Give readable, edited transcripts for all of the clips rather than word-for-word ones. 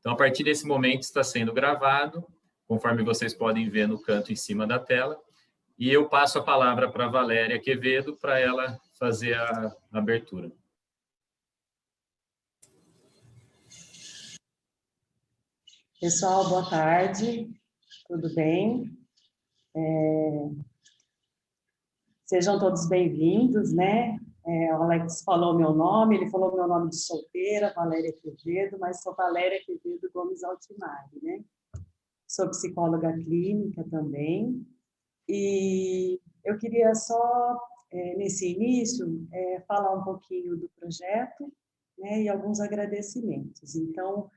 Então, a partir desse momento, está sendo gravado, conforme vocês podem ver no canto em cima da tela, e eu passo a palavra para a Valéria Quevedo para ela fazer a abertura. Pessoal, boa tarde, tudo bem? Sejam todos bem-vindos, né? O Alex falou meu nome, ele falou meu nome de solteira, Valéria Quevedo, mas sou Valéria Quevedo Gomes Altimari, né? Sou psicóloga clínica também, e eu queria só, nesse início, falar um pouquinho do projeto, né, e alguns agradecimentos. Então,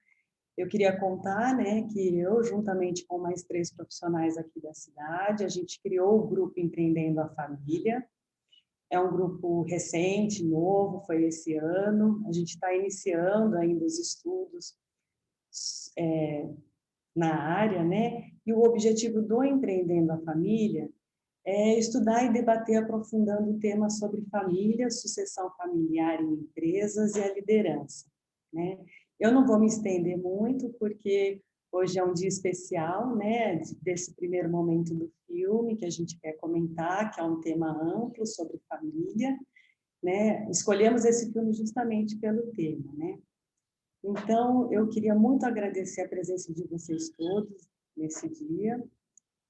eu queria contar, né, que eu, juntamente com mais 3 profissionais aqui da cidade, a gente criou o grupo Empreendendo a Família. É um grupo recente, novo, foi esse ano. A gente está iniciando ainda os estudos na área, né? E o objetivo do Empreendendo a Família é estudar e debater aprofundando o tema sobre família, sucessão familiar em empresas e a liderança, né? Eu não vou me estender muito, porque hoje é um dia especial, né, desse primeiro momento do filme, que a gente quer comentar, que é um tema amplo sobre família, né? Escolhemos esse filme justamente pelo tema, né? Então, eu queria muito agradecer a presença de vocês todos nesse dia.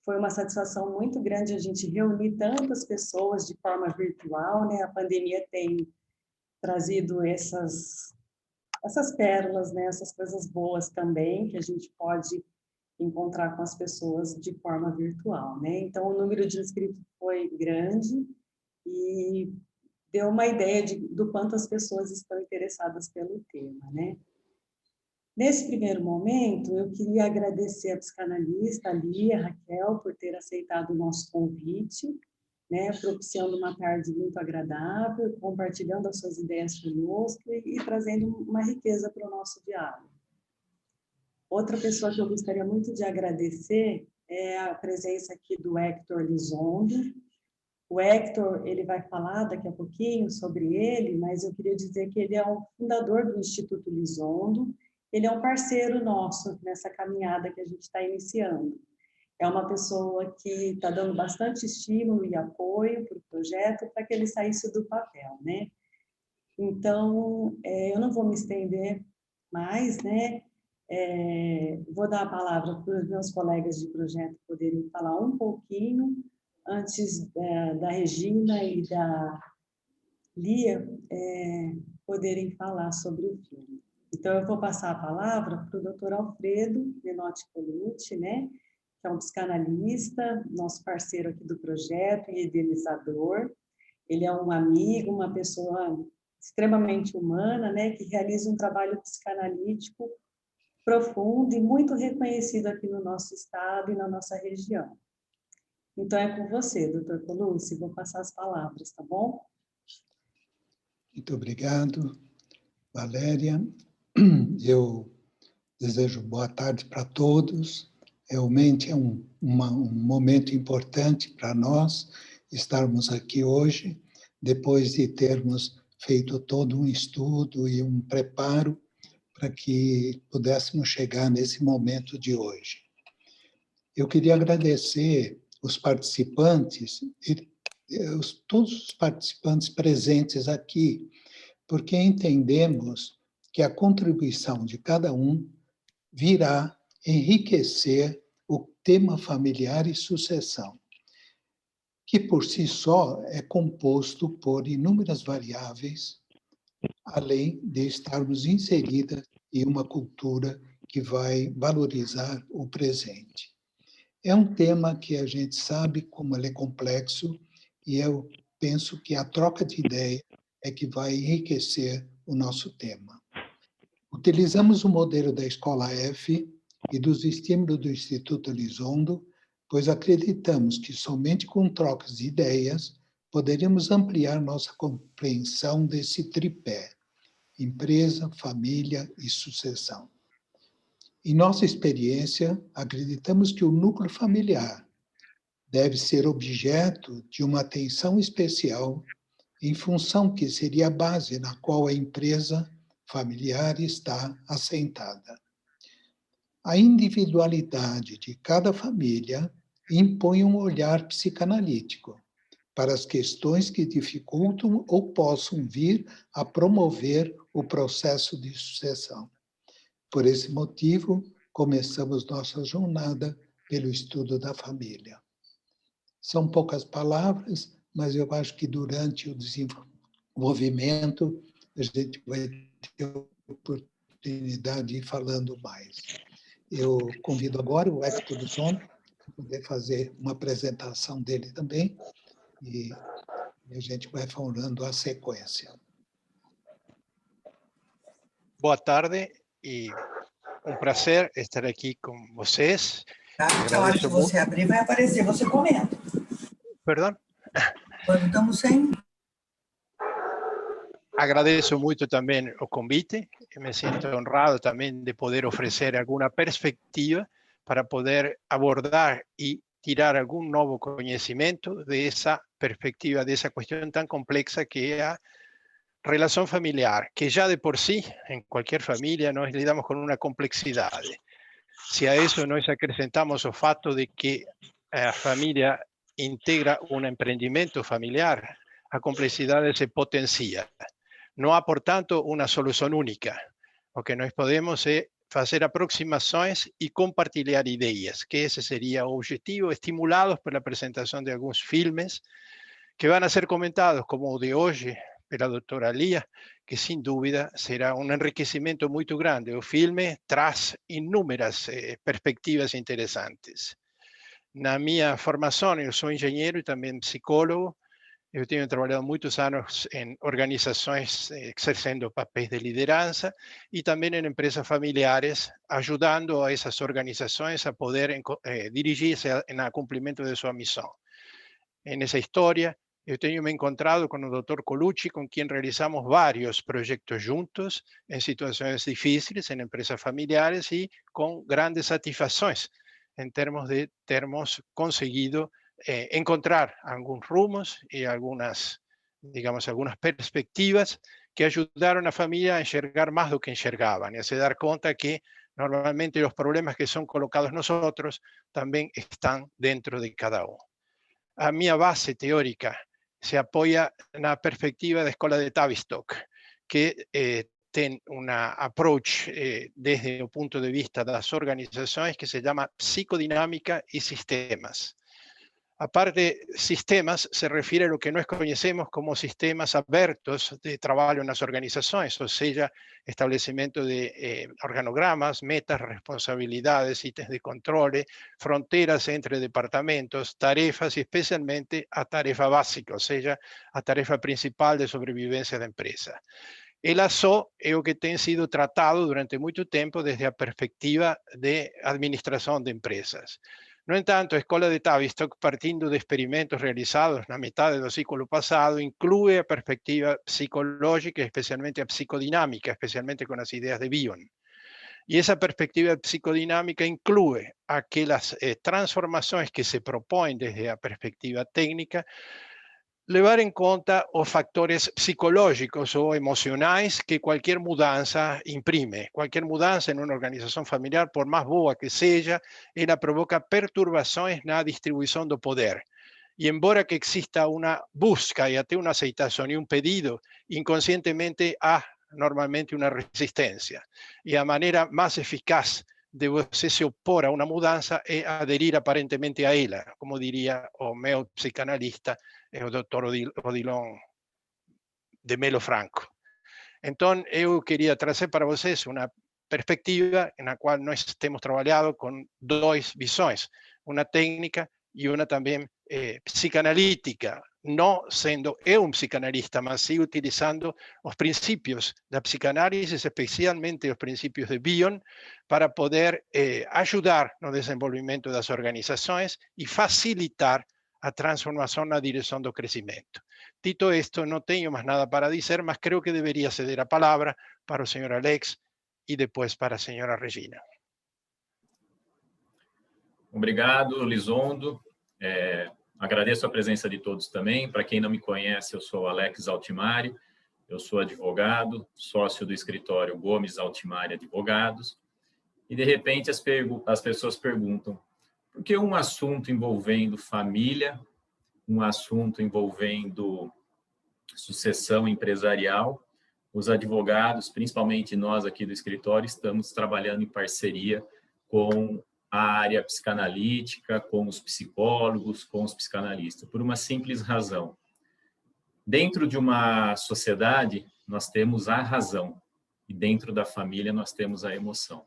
Foi uma satisfação muito grande a gente reunir tantas pessoas de forma virtual, né? A pandemia tem trazido essas pérolas, né? Essas coisas boas também, que a gente pode encontrar com as pessoas de forma virtual, né? Então, o número de inscritos foi grande e deu uma ideia do quanto as pessoas estão interessadas pelo tema, né? Nesse primeiro momento, eu queria agradecer a psicanalista, a Lia, a Raquel, por ter aceitado o nosso convite, né, propiciando uma tarde muito agradável, compartilhando as suas ideias conosco e trazendo uma riqueza para o nosso diálogo. Outra pessoa que eu gostaria muito de agradecer é a presença aqui do Hector Lizondo. O Hector, ele vai falar daqui a pouquinho sobre ele, mas eu queria dizer que ele é o fundador do Instituto Lizondo. Ele é um parceiro nosso nessa caminhada que a gente está iniciando. É uma pessoa que está dando bastante estímulo e apoio para o projeto para que ele saísse do papel, né? Então, eu não vou me estender mais, né? Vou dar a palavra para os meus colegas de projeto poderem falar um pouquinho antes da Regina e da Lia poderem falar sobre o filme. Então, eu vou passar a palavra para o Dr. Alfredo Menotti Colucci, né, que é um psicanalista, nosso parceiro aqui do projeto e idealizador. Ele é um amigo, uma pessoa extremamente humana, né, que realiza um trabalho psicanalítico profundo e muito reconhecido aqui no nosso estado e na nossa região. Então, é com você, Dr. Colucci, vou passar as palavras, tá bom? Muito obrigado, Valéria. Eu desejo boa tarde para todos. Realmente é um momento importante para nós estarmos aqui hoje, depois de termos feito todo um estudo e um preparo para que pudéssemos chegar nesse momento de hoje. Eu queria agradecer os participantes, todos os participantes presentes aqui, porque entendemos que a contribuição de cada um virá enriquecer o tema familiar e sucessão, que por si só é composto por inúmeras variáveis, além de estarmos inseridas em uma cultura que vai valorizar o presente. É um tema que a gente sabe como ele é complexo e eu penso que a troca de ideia é que vai enriquecer o nosso tema. Utilizamos o modelo da Escola F e dos estímulos do Instituto Lizondo, pois acreditamos que somente com trocas de ideias poderemos ampliar nossa compreensão desse tripé: empresa, família e sucessão. Em nossa experiência, acreditamos que o núcleo familiar deve ser objeto de uma atenção especial em função que seria a base na qual a empresa familiar está assentada. A individualidade de cada família impõe um olhar psicanalítico para as questões que dificultam ou possam vir a promover o processo de sucessão. Por esse motivo, começamos nossa jornada pelo estudo da família. São poucas palavras, mas eu acho que durante o desenvolvimento a gente vai ter a oportunidade de ir falando mais. Eu convido agora o Hector Elizondo para poder fazer uma apresentação dele também, e a gente vai falando a sequência. Boa tarde e um prazer estar aqui com vocês. Tá? A hora que você abrir, vai aparecer, você comenta. Perdão? Quando estamos sem... Agradeço muito também o convite e me sinto honrado também de poder oferecer alguma perspectiva para poder abordar e tirar algum novo conhecimento dessa perspectiva, dessa questão tão complexa que é a relação familiar, que já de por si, em qualquer família, nós lidamos com uma complexidade. Se a isso nós acrescentamos o fato de que a família integra um empreendimento familiar, a complexidade se potencia. Não há, portanto, uma solução única. O que nós podemos é fazer aproximações e compartilhar ideias, que esse seria o objetivo, estimulados pela apresentação de alguns filmes que vão ser comentados, como o de hoje, pela doutora Lia, que sem dúvida será um enriquecimento muito grande. O filme traz inúmeras perspectivas interessantes. Na minha formação, eu sou engenheiro e também psicólogo. Eu tenho trabalhado muitos anos em organizações exercendo papéis de liderança e também em empresas familiares, ajudando a essas organizações a poder dirigir-se no cumprimento de sua missão. Nessa história, eu tenho me encontrado com o Dr. Colucci, com quem realizamos vários projetos juntos, em situações difíceis, em empresas familiares e com grandes satisfações, em termos de termos conseguido encontrar alguns rumos e algumas, digamos, algumas perspectivas que ajudaram a família a enxergar mais do que enxergavam e a se dar conta que normalmente os problemas que são colocados nos outros também estão dentro de cada um. A minha base teórica se apoia na perspectiva da Escola de Tavistock, que tem uma approach desde o ponto de vista das organizações que se chama psicodinâmica e sistemas. A parte sistemas se refere a lo que nós conhecemos como sistemas abertos de trabalho nas organizações, ou seja, estabelecimento de organogramas, metas, responsabilidades, itens de controle, fronteiras entre departamentos, tarefas e especialmente a tarefa básica, ou seja, a tarefa principal de sobrevivência da empresa. Ela só é o que tem sido tratado durante muito tempo desde a perspectiva de administração de empresas. No entanto, a Escola de Tavistock, partindo de experimentos realizados na metade do século passado, inclui a perspectiva psicológica, especialmente a psicodinâmica, especialmente com as ideias de Bion. E essa perspectiva psicodinâmica inclui aquelas transformações que se propõem desde a perspectiva técnica, levar em conta os fatores psicológicos ou emocionais que qualquer mudança imprime. Qualquer mudança em uma organização familiar, por mais boa que seja, ela provoca perturbações na distribuição do poder. E embora que exista uma busca e até uma aceitação e um pedido, inconscientemente há normalmente uma resistência. E a maneira mais eficaz de você se opor a uma mudança é aderir aparentemente a ela, como diria o meu psicanalista, o Dr. Odilon de Melo Franco. Então, eu queria trazer para vocês uma perspectiva na qual nós temos trabalhado com duas visões, uma técnica e uma também psicanalítica, não sendo eu um psicanalista, mas sim utilizando os princípios da psicanálise, especialmente os princípios de Bion, para poder ajudar no desenvolvimento das organizações e facilitar a transformação na direção do crescimento. Dito esto, não tenho mais nada para dizer, mas creo que deveria ceder a palavra para o senhor Alex e depois para a senhora Regina. Obrigado, Lizondo. Agradeço a presença de todos também. Para quem não me conhece, eu sou Alex Altimari, eu sou advogado, sócio do escritório Gomes Altimari Advogados, e de repente as pessoas perguntam, por que um assunto envolvendo família, um assunto envolvendo sucessão empresarial, os advogados, principalmente nós aqui do escritório, estamos trabalhando em parceria com a área psicanalítica, com os psicólogos, com os psicanalistas, por uma simples razão. Dentro de uma sociedade, nós temos a razão, e dentro da família nós temos a emoção.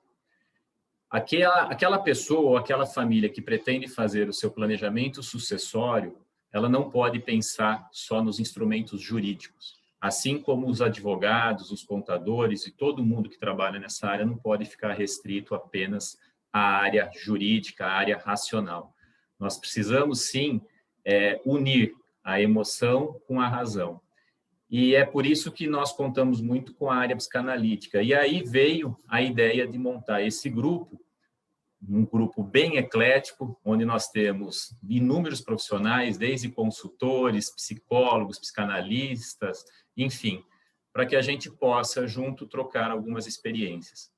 Aquela pessoa ou aquela família que pretende fazer o seu planejamento sucessório, ela não pode pensar só nos instrumentos jurídicos. Assim como os advogados, os contadores e todo mundo que trabalha nessa área não pode ficar restrito apenas à área jurídica, à área racional. Nós precisamos, sim, unir a emoção com a razão. E é por isso que nós contamos muito com a área psicanalítica. E aí veio a ideia de montar esse grupo, um grupo bem eclético, onde nós temos inúmeros profissionais, desde consultores, psicólogos, psicanalistas, enfim, para que a gente possa, junto, trocar algumas experiências.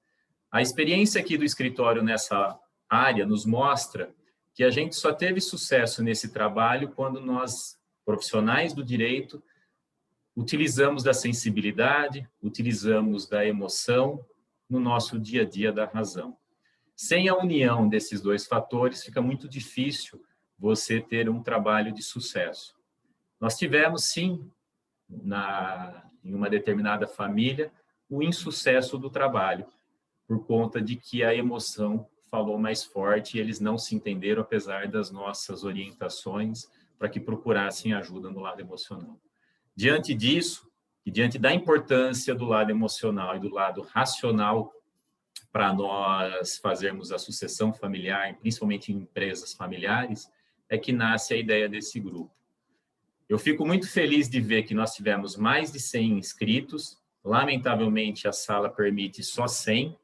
A experiência aqui do escritório nessa área nos mostra que a gente só teve sucesso nesse trabalho quando nós, profissionais do direito, utilizamos da sensibilidade, utilizamos da emoção no nosso dia a dia da razão. Sem a união desses dois fatores, fica muito difícil você ter um trabalho de sucesso. Nós tivemos, sim, em uma determinada família, o insucesso do trabalho, por conta de que a emoção falou mais forte e eles não se entenderam, apesar das nossas orientações, para que procurassem ajuda no lado emocional. Diante disso, e diante da importância do lado emocional e do lado racional para nós fazermos a sucessão familiar, principalmente em empresas familiares, é que nasce a ideia desse grupo. Eu fico muito feliz de ver que nós tivemos mais de 100 inscritos. Lamentavelmente, a sala permite só 100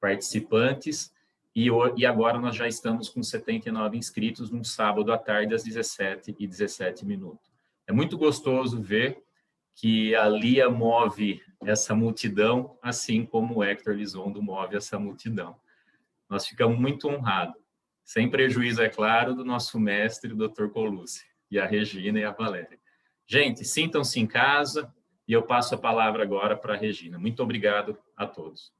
participantes, e agora nós já estamos com 79 inscritos num sábado à tarde, às 17h17. É muito gostoso ver que a Lia move essa multidão, assim como o Hector Lizondo move essa multidão. Nós ficamos muito honrados, sem prejuízo, é claro, do nosso mestre, o Dr. Colucci, e a Regina e a Valéria. Gente, sintam-se em casa, e eu passo a palavra agora para a Regina. Muito obrigado a todos.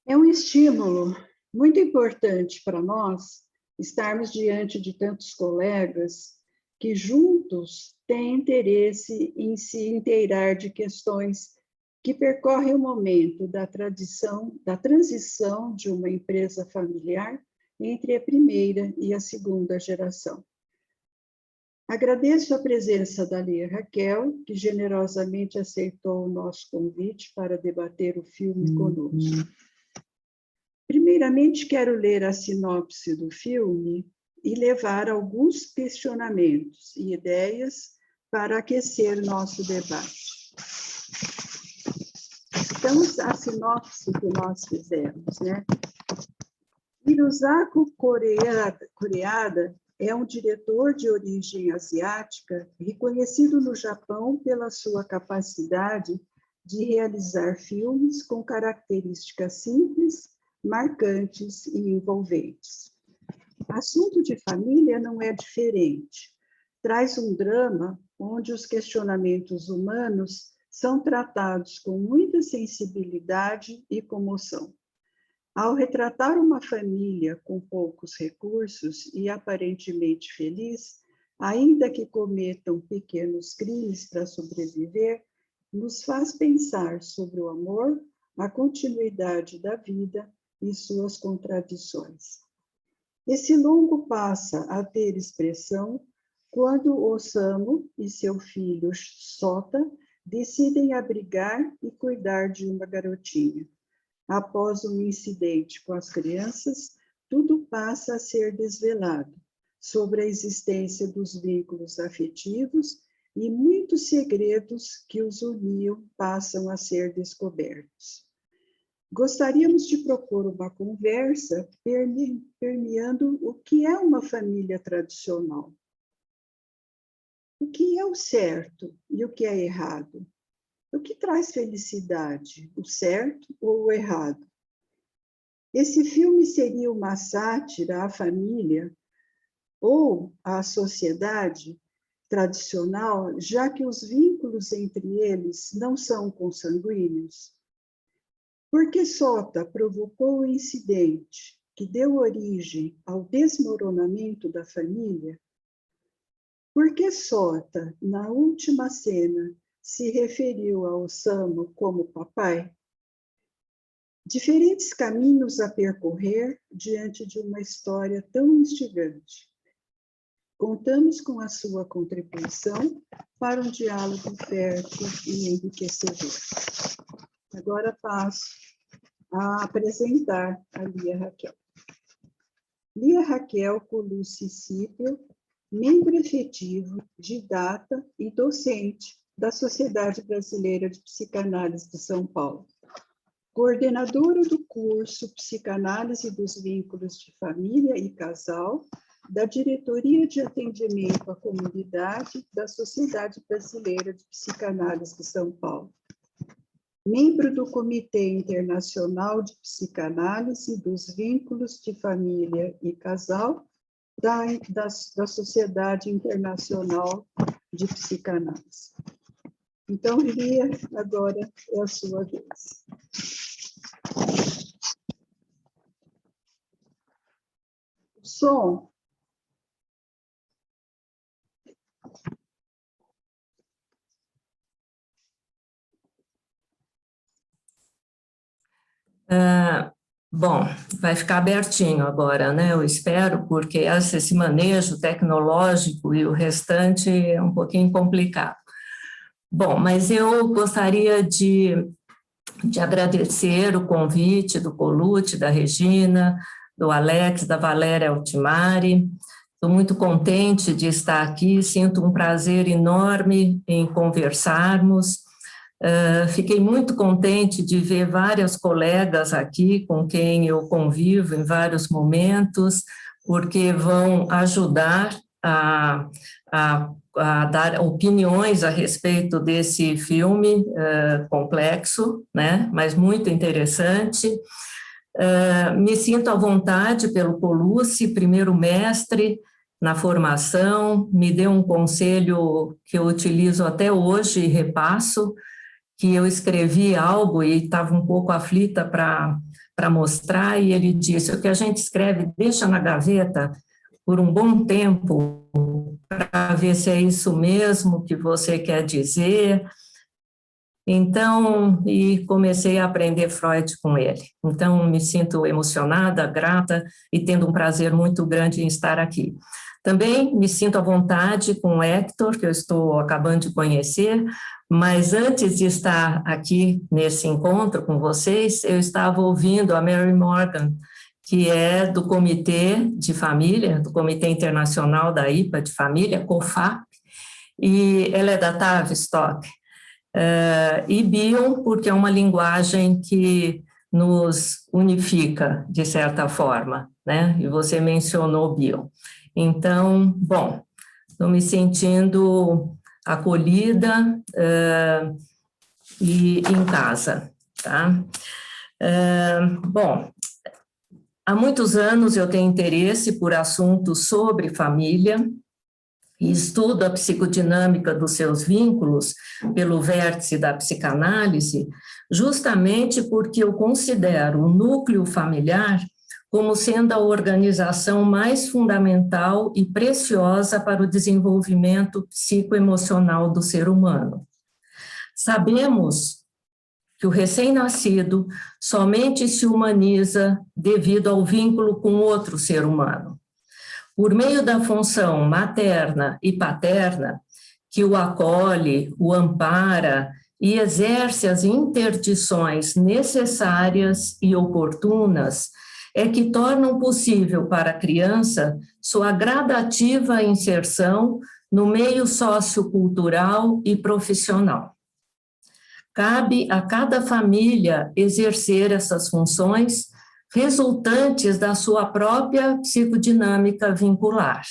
É um estímulo muito importante para nós estarmos diante de tantos colegas que juntos têm interesse em se inteirar de questões que percorrem o momento da transição de uma empresa familiar entre a primeira e a segunda geração. Agradeço a presença da Lia Raquel, que generosamente aceitou o nosso convite para debater o filme conosco. Primeiramente, quero ler a sinopse do filme e levar alguns questionamentos e ideias para aquecer nosso debate. Então, a sinopse que nós fizemos, né? Hirosako Koreeda é um diretor de origem asiática, reconhecido no Japão pela sua capacidade de realizar filmes com características simples, marcantes e envolventes. Assunto de Família não é diferente. Traz um drama onde os questionamentos humanos são tratados com muita sensibilidade e comoção. Ao retratar uma família com poucos recursos e aparentemente feliz, ainda que cometam pequenos crimes para sobreviver, nos faz pensar sobre o amor, a continuidade da vida e suas contradições. Esse longo passa a ter expressão quando Osamu e seu filho Sota decidem abrigar e cuidar de uma garotinha. Após um incidente com as crianças, tudo passa a ser desvelado sobre a existência dos vínculos afetivos e muitos segredos que os uniam passam a ser descobertos. Gostaríamos de propor uma conversa permeando o que é uma família tradicional. O que é o certo e o que é errado? O que traz felicidade, o certo ou o errado? Esse filme seria uma sátira à família ou à sociedade tradicional, já que os vínculos entre eles não são consanguíneos? Por que Sota provocou o incidente que deu origem ao desmoronamento da família? Por que Sota, na última cena, se referiu ao Osamo como papai? Diferentes caminhos a percorrer diante de uma história tão instigante. Contamos com a sua contribuição para um diálogo fértil e enriquecedor. Agora passo a apresentar a Lia Raquel. Lia Raquel Colucci Scipio, membro efetivo, didata e docente da Sociedade Brasileira de Psicanálise de São Paulo. Coordenadora do curso Psicanálise dos Vínculos de Família e Casal, da Diretoria de Atendimento à Comunidade da Sociedade Brasileira de Psicanálise de São Paulo. Membro do Comitê Internacional de Psicanálise dos Vínculos de Família e Casal, da Sociedade Internacional de Psicanálise. Então, Lia, agora é a sua vez. O som. Bom, vai ficar abertinho agora, né? Eu espero, porque esse manejo tecnológico e o restante é um pouquinho complicado. Bom, mas eu gostaria de agradecer o convite do Colucci, da Regina, do Alex, da Valéria Altimari. Estou muito contente de estar aqui, sinto um prazer enorme em conversarmos. Fiquei muito contente de ver várias colegas aqui com quem eu convivo em vários momentos, porque vão ajudar a dar opiniões a respeito desse filme complexo, né, mas muito interessante. Me sinto à vontade pelo Colucci, primeiro mestre na formação, me deu um conselho que eu utilizo até hoje e repasso, que eu escrevi algo e estava um pouco aflita para mostrar, e ele disse: o que a gente escreve, deixa na gaveta por um bom tempo, para ver se é isso mesmo que você quer dizer. Então, e comecei a aprender Freud com ele. Então, me sinto emocionada, grata e tendo um prazer muito grande em estar aqui. Também me sinto à vontade com o Hector, que eu estou acabando de conhecer, mas antes de estar aqui nesse encontro com vocês, eu estava ouvindo a Mary Morgan, que é do Comitê de Família, do Comitê Internacional da IPA de Família, COFAP, e ela é da Tavistock. E Bion, porque é uma linguagem que nos unifica, de certa forma, né? E você mencionou Bion. Então, bom, estou me sentindo acolhida e em casa, tá? Bom, há muitos anos eu tenho interesse por assuntos sobre família e estudo a psicodinâmica dos seus vínculos pelo vértice da psicanálise, justamente porque eu considero o núcleo familiar como sendo a organização mais fundamental e preciosa para o desenvolvimento psicoemocional do ser humano. Sabemos que o recém-nascido somente se humaniza devido ao vínculo com outro ser humano. Por meio da função materna e paterna, que o acolhe, o ampara e exerce as interdições necessárias e oportunas, é que tornam possível para a criança sua gradativa inserção no meio sociocultural e profissional. Cabe a cada família exercer essas funções resultantes da sua própria psicodinâmica vincular.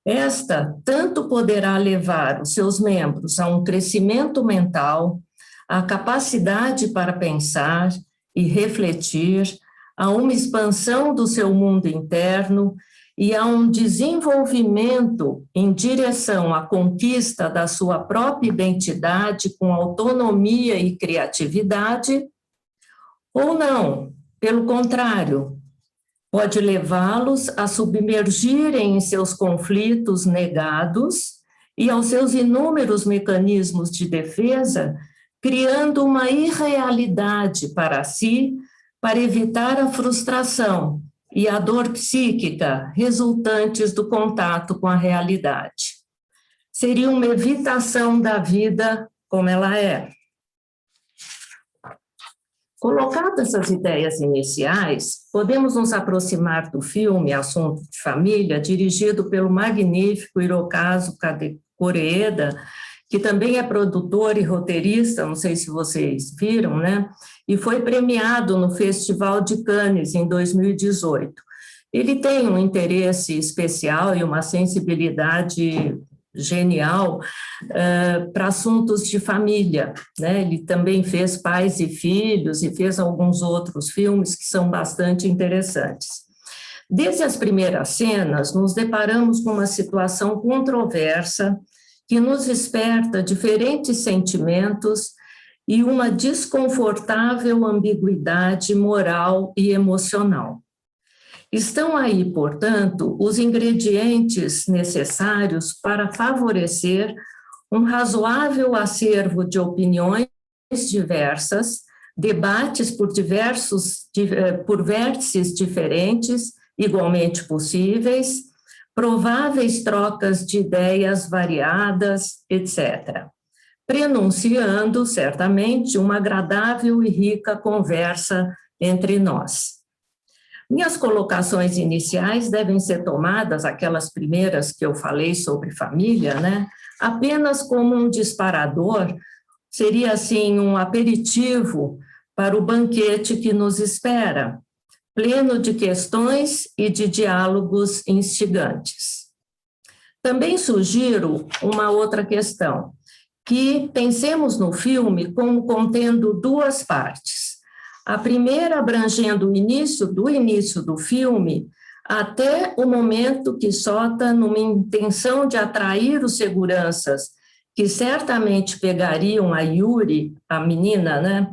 Esta tanto poderá levar os seus membros a um crescimento mental, a capacidade para pensar e refletir, a uma expansão do seu mundo interno e a um desenvolvimento em direção à conquista da sua própria identidade com autonomia e criatividade, ou não, pelo contrário, pode levá-los a submergirem em seus conflitos negados e aos seus inúmeros mecanismos de defesa, criando uma irrealidade para si, para evitar a frustração e a dor psíquica resultantes do contato com a realidade. Seria uma evitação da vida como ela é. Colocadas essas ideias iniciais, podemos nos aproximar do filme Assunto de Família, dirigido pelo magnífico Hirokazu Koreeda, que também é produtor e roteirista, não sei se vocês viram, né? E foi premiado no Festival de Cannes em 2018. Ele tem um interesse especial e uma sensibilidade genial para assuntos de família, né? Ele também fez Pais e Filhos e fez alguns outros filmes que são bastante interessantes. Desde as primeiras cenas, nos deparamos com uma situação controversa que nos desperta diferentes sentimentos e uma desconfortável ambiguidade moral e emocional. Estão aí, portanto, os ingredientes necessários para favorecer um razoável acervo de opiniões diversas, debates por vértices diferentes, igualmente possíveis, prováveis trocas de ideias variadas, etc., prenunciando, certamente, uma agradável e rica conversa entre nós. Minhas colocações iniciais devem ser tomadas, aquelas primeiras que eu falei sobre família, né, apenas como um disparador, seria, assim, um aperitivo para o banquete que nos espera, pleno de questões e de diálogos instigantes. Também sugiro uma outra questão, que pensemos no filme como contendo duas partes. A primeira abrangendo o início do filme até o momento que Sota, numa intenção de atrair os seguranças, que certamente pegariam a Yuri, a menina, né,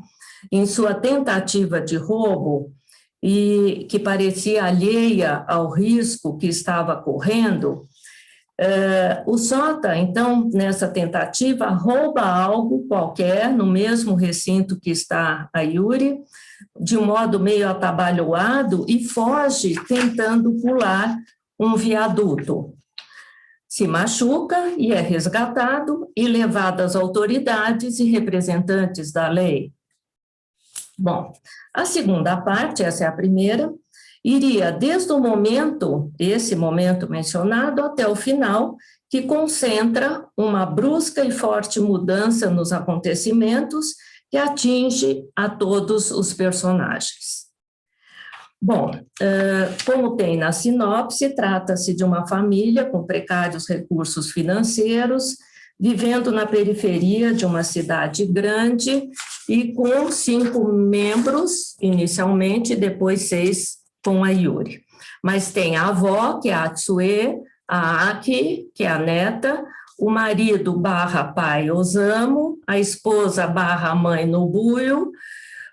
em sua tentativa de roubo, e que parecia alheia ao risco que estava correndo, o Sota, então, nessa tentativa, rouba algo qualquer no mesmo recinto que está a Yuri, de um modo meio atabalhoado, e foge tentando pular um viaduto. Se machuca e é resgatado e levado às autoridades e representantes da lei. Bom, a segunda parte, essa é a primeira, iria desde o momento, esse momento mencionado, até o final, que concentra uma brusca e forte mudança nos acontecimentos que atinge a todos os personagens. Bom, como tem na sinopse, trata-se de uma família com precários recursos financeiros, vivendo na periferia de uma cidade grande e com 5 membros, inicialmente, depois 6 com a Yuri. Mas tem a avó, que é a Atsue, a Aki, que é a neta, o marido / pai Osamu, a esposa / mãe Nobuyo,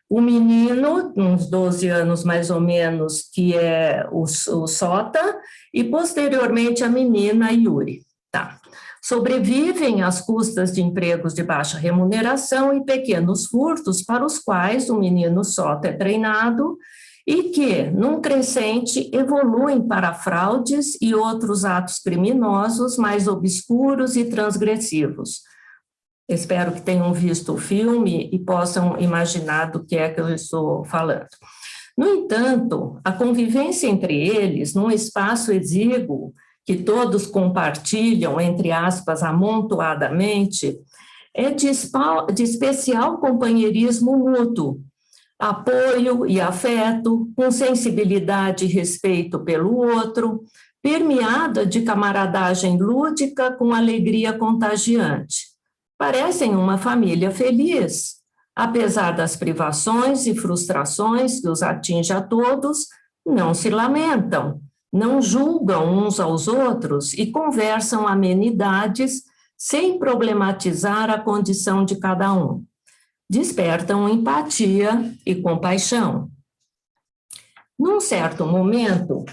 o menino, uns 12 anos mais ou menos, que é o Sota, e posteriormente a menina Yuri. Tá. Sobrevivem às custas de empregos de baixa remuneração e pequenos furtos para os quais o menino Sota é treinado e que, num crescente, evoluem para fraudes e outros atos criminosos mais obscuros e transgressivos. Espero que tenham visto o filme e possam imaginar do que é que eu estou falando. No entanto, a convivência entre eles, num espaço exíguo, que todos compartilham, entre aspas, amontoadamente, é de especial companheirismo mútuo, apoio e afeto, com sensibilidade e respeito pelo outro, permeada de camaradagem lúdica com alegria contagiante. Parecem uma família feliz, apesar das privações e frustrações que os atinge a todos, não se lamentam, não julgam uns aos outros e conversam amenidades sem problematizar a condição de cada um. Despertam empatia e compaixão. Num certo momento,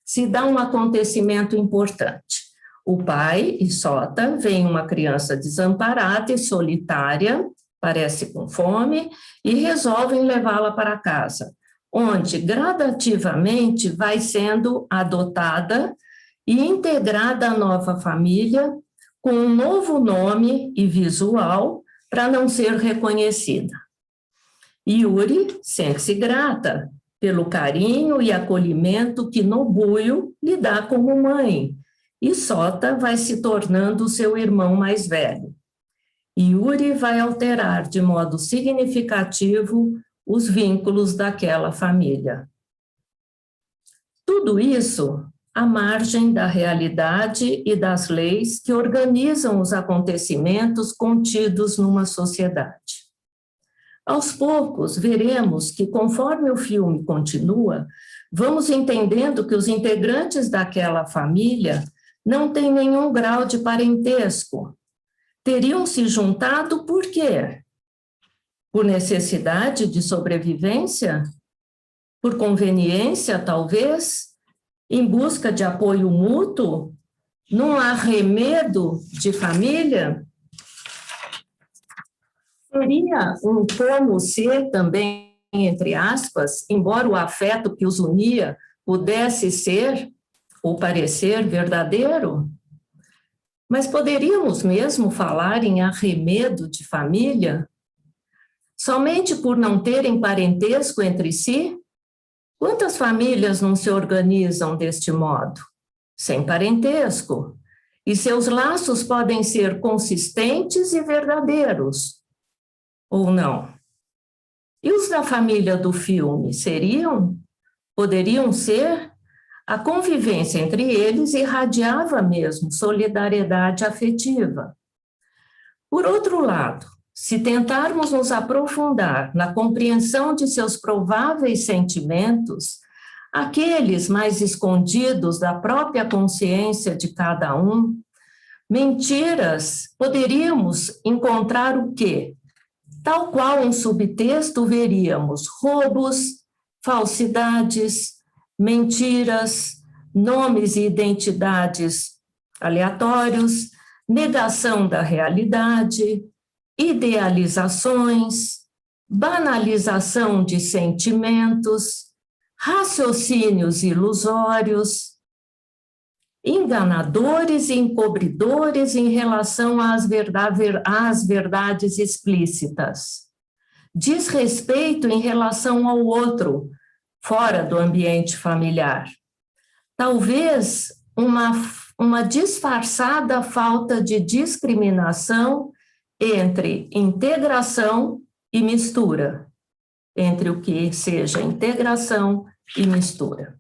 se dá um acontecimento importante. O pai e Sota veem uma criança desamparada e solitária, parece com fome, e resolvem levá-la para casa, onde gradativamente vai sendo adotada e integrada à nova família, com um novo nome e visual para não ser reconhecida. Yuri sente-se grata pelo carinho e acolhimento que Nobuyo lhe dá como mãe, e Sota vai se tornando seu irmão mais velho. Yuri vai alterar de modo significativo os vínculos daquela família. Tudo isso à margem da realidade e das leis que organizam os acontecimentos contidos numa sociedade. Aos poucos, veremos que, conforme o filme continua, vamos entendendo que os integrantes daquela família não têm nenhum grau de parentesco. Teriam se juntado por quê? Por necessidade de sobrevivência? Por conveniência, talvez? Em busca de apoio mútuo? Num arremedo de família? Seria um como ser também, entre aspas, embora o afeto que os unia pudesse ser ou parecer verdadeiro? Mas poderíamos mesmo falar em arremedo de família? Somente por não terem parentesco entre si? Quantas famílias não se organizam deste modo? Sem parentesco. E seus laços podem ser consistentes e verdadeiros. Ou não? E os da família do filme seriam? Poderiam ser? A convivência entre eles irradiava mesmo solidariedade afetiva. Por outro lado, se tentarmos nos aprofundar na compreensão de seus prováveis sentimentos, aqueles mais escondidos da própria consciência de cada um, mentiras, poderíamos encontrar o quê? Tal qual um subtexto, veríamos roubos, falsidades, mentiras, nomes e identidades aleatórios, negação da realidade, idealizações, banalização de sentimentos, raciocínios ilusórios, enganadores e encobridores em relação às verdades explícitas, desrespeito em relação ao outro, fora do ambiente familiar. Talvez uma disfarçada falta de discriminação entre integração e mistura, entre o que seja integração e mistura.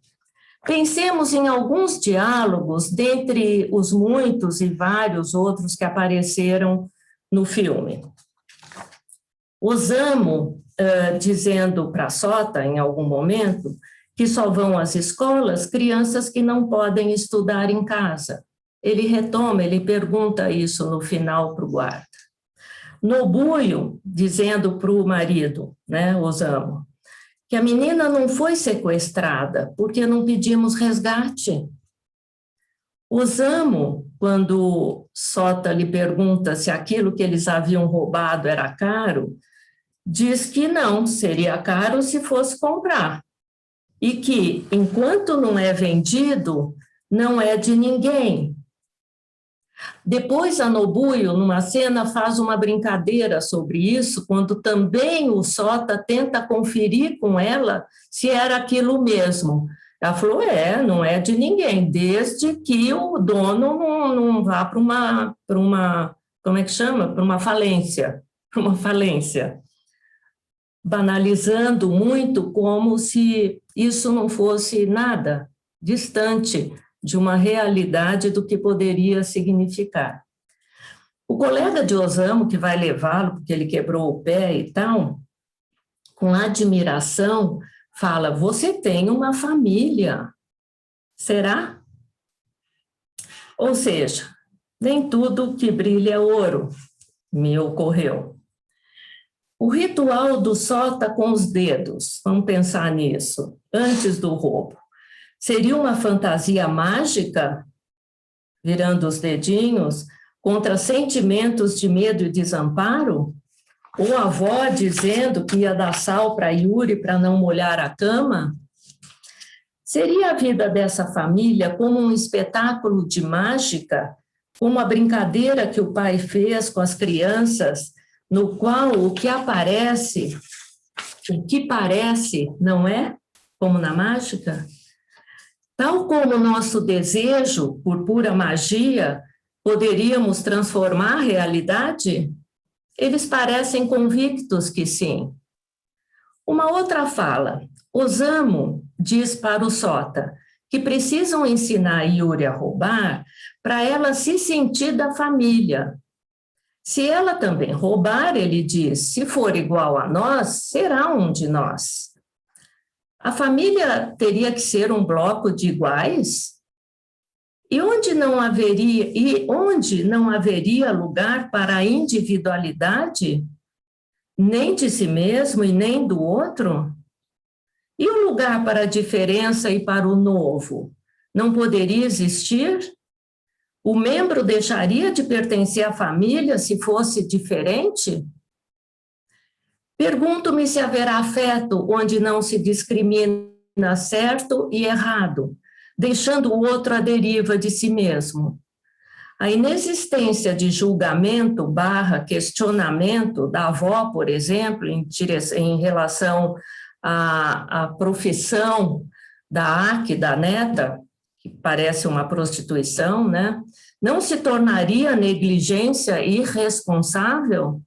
Pensemos em alguns diálogos, dentre os muitos e vários outros que apareceram no filme. Osamu, dizendo para Sota, em algum momento, que só vão às escolas crianças que não podem estudar em casa. Ele retoma, ele pergunta isso no final para o guarda. Nobuyo, dizendo para o marido, né, Osamu, que a menina não foi sequestrada porque não pedimos resgate. Osamu, quando Sota lhe pergunta se aquilo que eles haviam roubado era caro, diz que não, seria caro se fosse comprar. E que, enquanto não é vendido, não é de ninguém. Depois, a Nobuyo, numa cena, faz uma brincadeira sobre isso, quando também o Sota tenta conferir com ela se era aquilo mesmo. Ela falou, não é de ninguém, desde que o dono não vá para uma, como é que chama? Para uma falência. Banalizando muito como se isso não fosse nada, distante de uma realidade do que poderia significar. O colega de Osamu, que vai levá-lo, porque ele quebrou o pé e tal, com admiração, fala: você tem uma família, será? Ou seja, nem tudo que brilha é ouro, me ocorreu. O ritual do sota com os dedos, vamos pensar nisso, antes do roubo. Seria uma fantasia mágica, virando os dedinhos, contra sentimentos de medo e desamparo? Ou a avó dizendo que ia dar sal para Yuri para não molhar a cama? Seria a vida dessa família como um espetáculo de mágica, como a brincadeira que o pai fez com as crianças, no qual o que parece, não é? Como na mágica? Tal como o nosso desejo, por pura magia, poderíamos transformar a realidade? Eles parecem convictos que sim. Uma outra fala: Osamu diz para o sota que precisam ensinar Yuri a roubar para ela se sentir da família. Se ela também roubar, ele diz, se for igual a nós, será um de nós. A família teria que ser um bloco de iguais? E onde não haveria lugar para a individualidade, nem de si mesmo e nem do outro? E o lugar para a diferença e para o novo não poderia existir? O membro deixaria de pertencer à família se fosse diferente? Pergunto-me se haverá afeto onde não se discrimina certo e errado, deixando o outro à deriva de si mesmo. A inexistência de julgamento / questionamento da avó, por exemplo, em relação à profissão da Aki, da neta, que parece uma prostituição, né? Não se tornaria negligência irresponsável?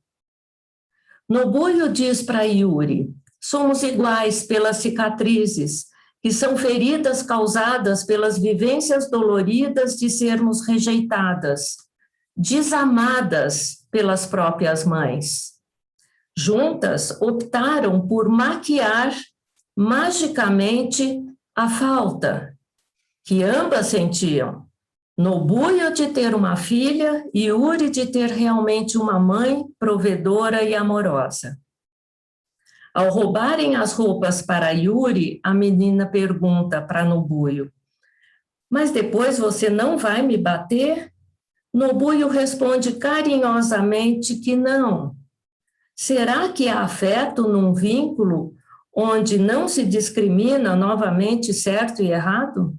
Nobuyo diz para Yuri: somos iguais pelas cicatrizes, que são feridas causadas pelas vivências doloridas de sermos rejeitadas, desamadas pelas próprias mães. Juntas, optaram por maquiar magicamente a falta que ambas sentiam. Nobuyo de ter uma filha e Yuri de ter realmente uma mãe provedora e amorosa. Ao roubarem as roupas para Yuri, a menina pergunta para Nobuyo: mas depois você não vai me bater? Nobuyo responde carinhosamente que não. Será que há afeto num vínculo onde não se discrimina novamente certo e errado?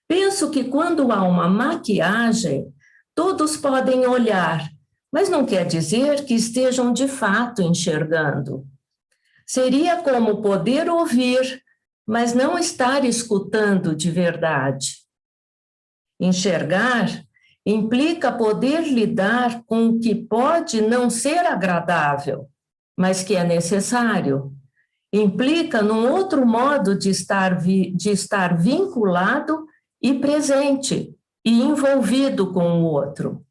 Penso que quando há uma maquiagem, todos podem olhar, mas não quer dizer que estejam de fato enxergando. Seria como poder ouvir, mas não estar escutando de verdade. Enxergar implica poder lidar com o que pode não ser agradável, mas que é necessário. Implica num outro modo de estar vinculado e presente, e envolvido com o outro.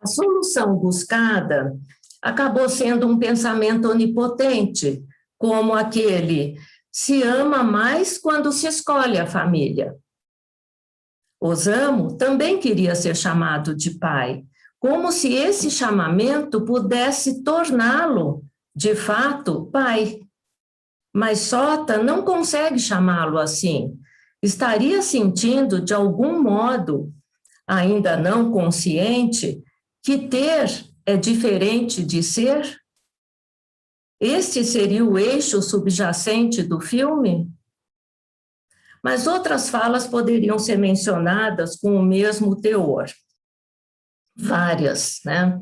A solução buscada acabou sendo um pensamento onipotente, como aquele: se ama mais quando se escolhe a família. Osamu também queria ser chamado de pai, como se esse chamamento pudesse torná-lo, de fato, pai. Mas Sota não consegue chamá-lo assim. Estaria sentindo, de algum modo, ainda não consciente, que ter é diferente de ser? Este seria o eixo subjacente do filme? Mas outras falas poderiam ser mencionadas com o mesmo teor. Várias, né?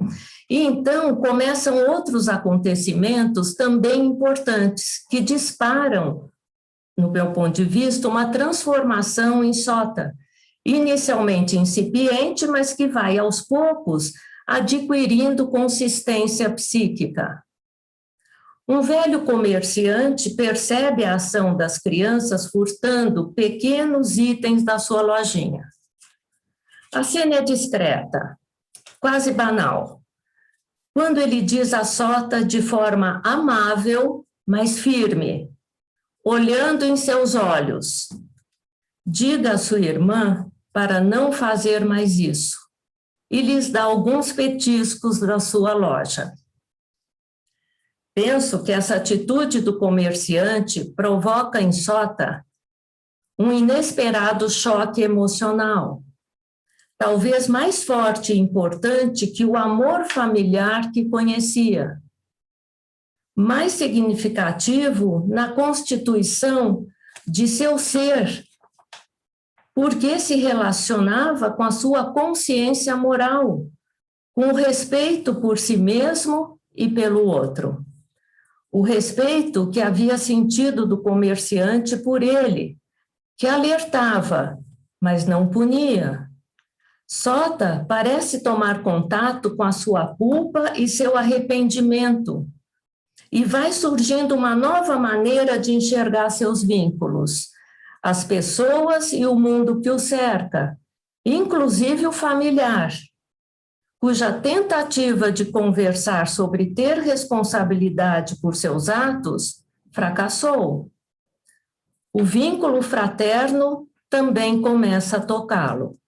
E então começam outros acontecimentos também importantes, que disparam, no meu ponto de vista, uma transformação em Sota, inicialmente incipiente, mas que vai aos poucos adquirindo consistência psíquica. Um velho comerciante percebe a ação das crianças furtando pequenos itens da sua lojinha. A cena é discreta, quase banal, quando ele diz a Sota de forma amável, mas firme, olhando em seus olhos: diga à sua irmã para não fazer mais isso, e lhes dá alguns petiscos da sua loja. Penso que essa atitude do comerciante provoca em Sota um inesperado choque emocional, talvez mais forte e importante que o amor familiar que conhecia, mais significativo na constituição de seu ser, porque se relacionava com a sua consciência moral, com o respeito por si mesmo e pelo outro. O respeito que havia sentido do comerciante por ele, que alertava, mas não punia. Sota parece tomar contato com a sua culpa e seu arrependimento, e vai surgindo uma nova maneira de enxergar seus vínculos, as pessoas e o mundo que o cerca, inclusive o familiar, cuja tentativa de conversar sobre ter responsabilidade por seus atos fracassou. O vínculo fraterno também começa a tocá-lo.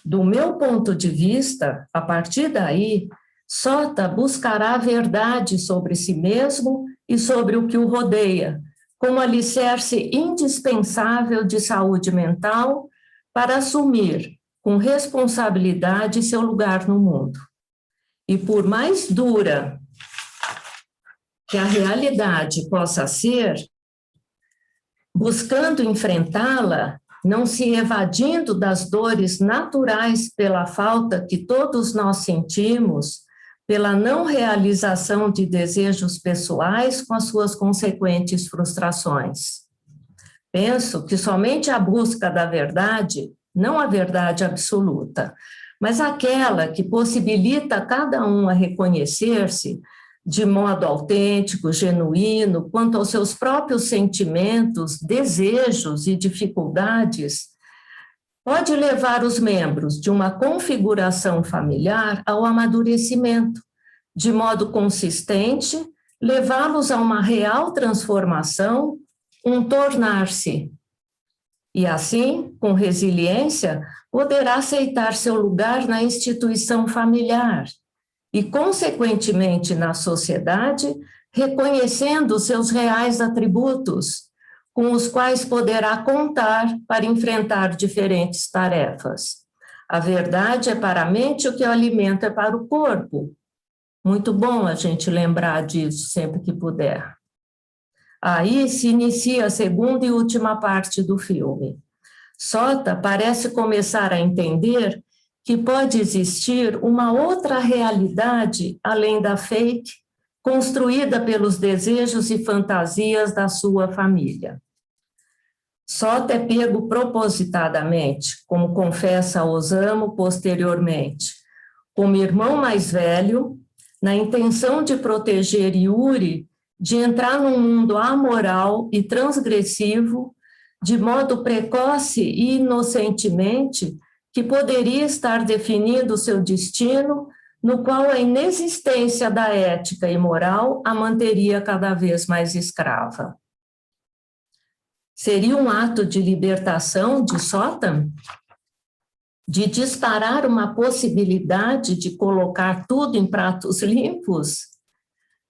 Do meu ponto de vista, a partir daí, Sota buscará a verdade sobre si mesmo e sobre o que o rodeia, como alicerce indispensável de saúde mental para assumir com responsabilidade seu lugar no mundo. E por mais dura que a realidade possa ser, buscando enfrentá-la, não se evadindo das dores naturais pela falta que todos nós sentimos, pela não realização de desejos pessoais com as suas consequentes frustrações. Penso que somente a busca da verdade, não a verdade absoluta, mas aquela que possibilita cada um a reconhecer-se de modo autêntico, genuíno, quanto aos seus próprios sentimentos, desejos e dificuldades, pode levar os membros de uma configuração familiar ao amadurecimento, de modo consistente, levá-los a uma real transformação, um tornar-se. E assim, com resiliência, poderá aceitar seu lugar na instituição familiar e, consequentemente, na sociedade, reconhecendo seus reais atributos, com os quais poderá contar para enfrentar diferentes tarefas. A verdade é para a mente o que o alimento é para o corpo. Muito bom a gente lembrar disso sempre que puder. Aí se inicia a segunda e última parte do filme. Sota parece começar a entender que pode existir uma outra realidade além da fake, construída pelos desejos e fantasias da sua família. Sota é pego propositadamente, como confessa Osamu posteriormente, como irmão mais velho, na intenção de proteger Yuri de entrar num mundo amoral e transgressivo, de modo precoce e inocentemente, que poderia estar definindo seu destino, no qual a inexistência da ética e moral a manteria cada vez mais escrava. Seria um ato de libertação de Sota? De disparar uma possibilidade de colocar tudo em pratos limpos?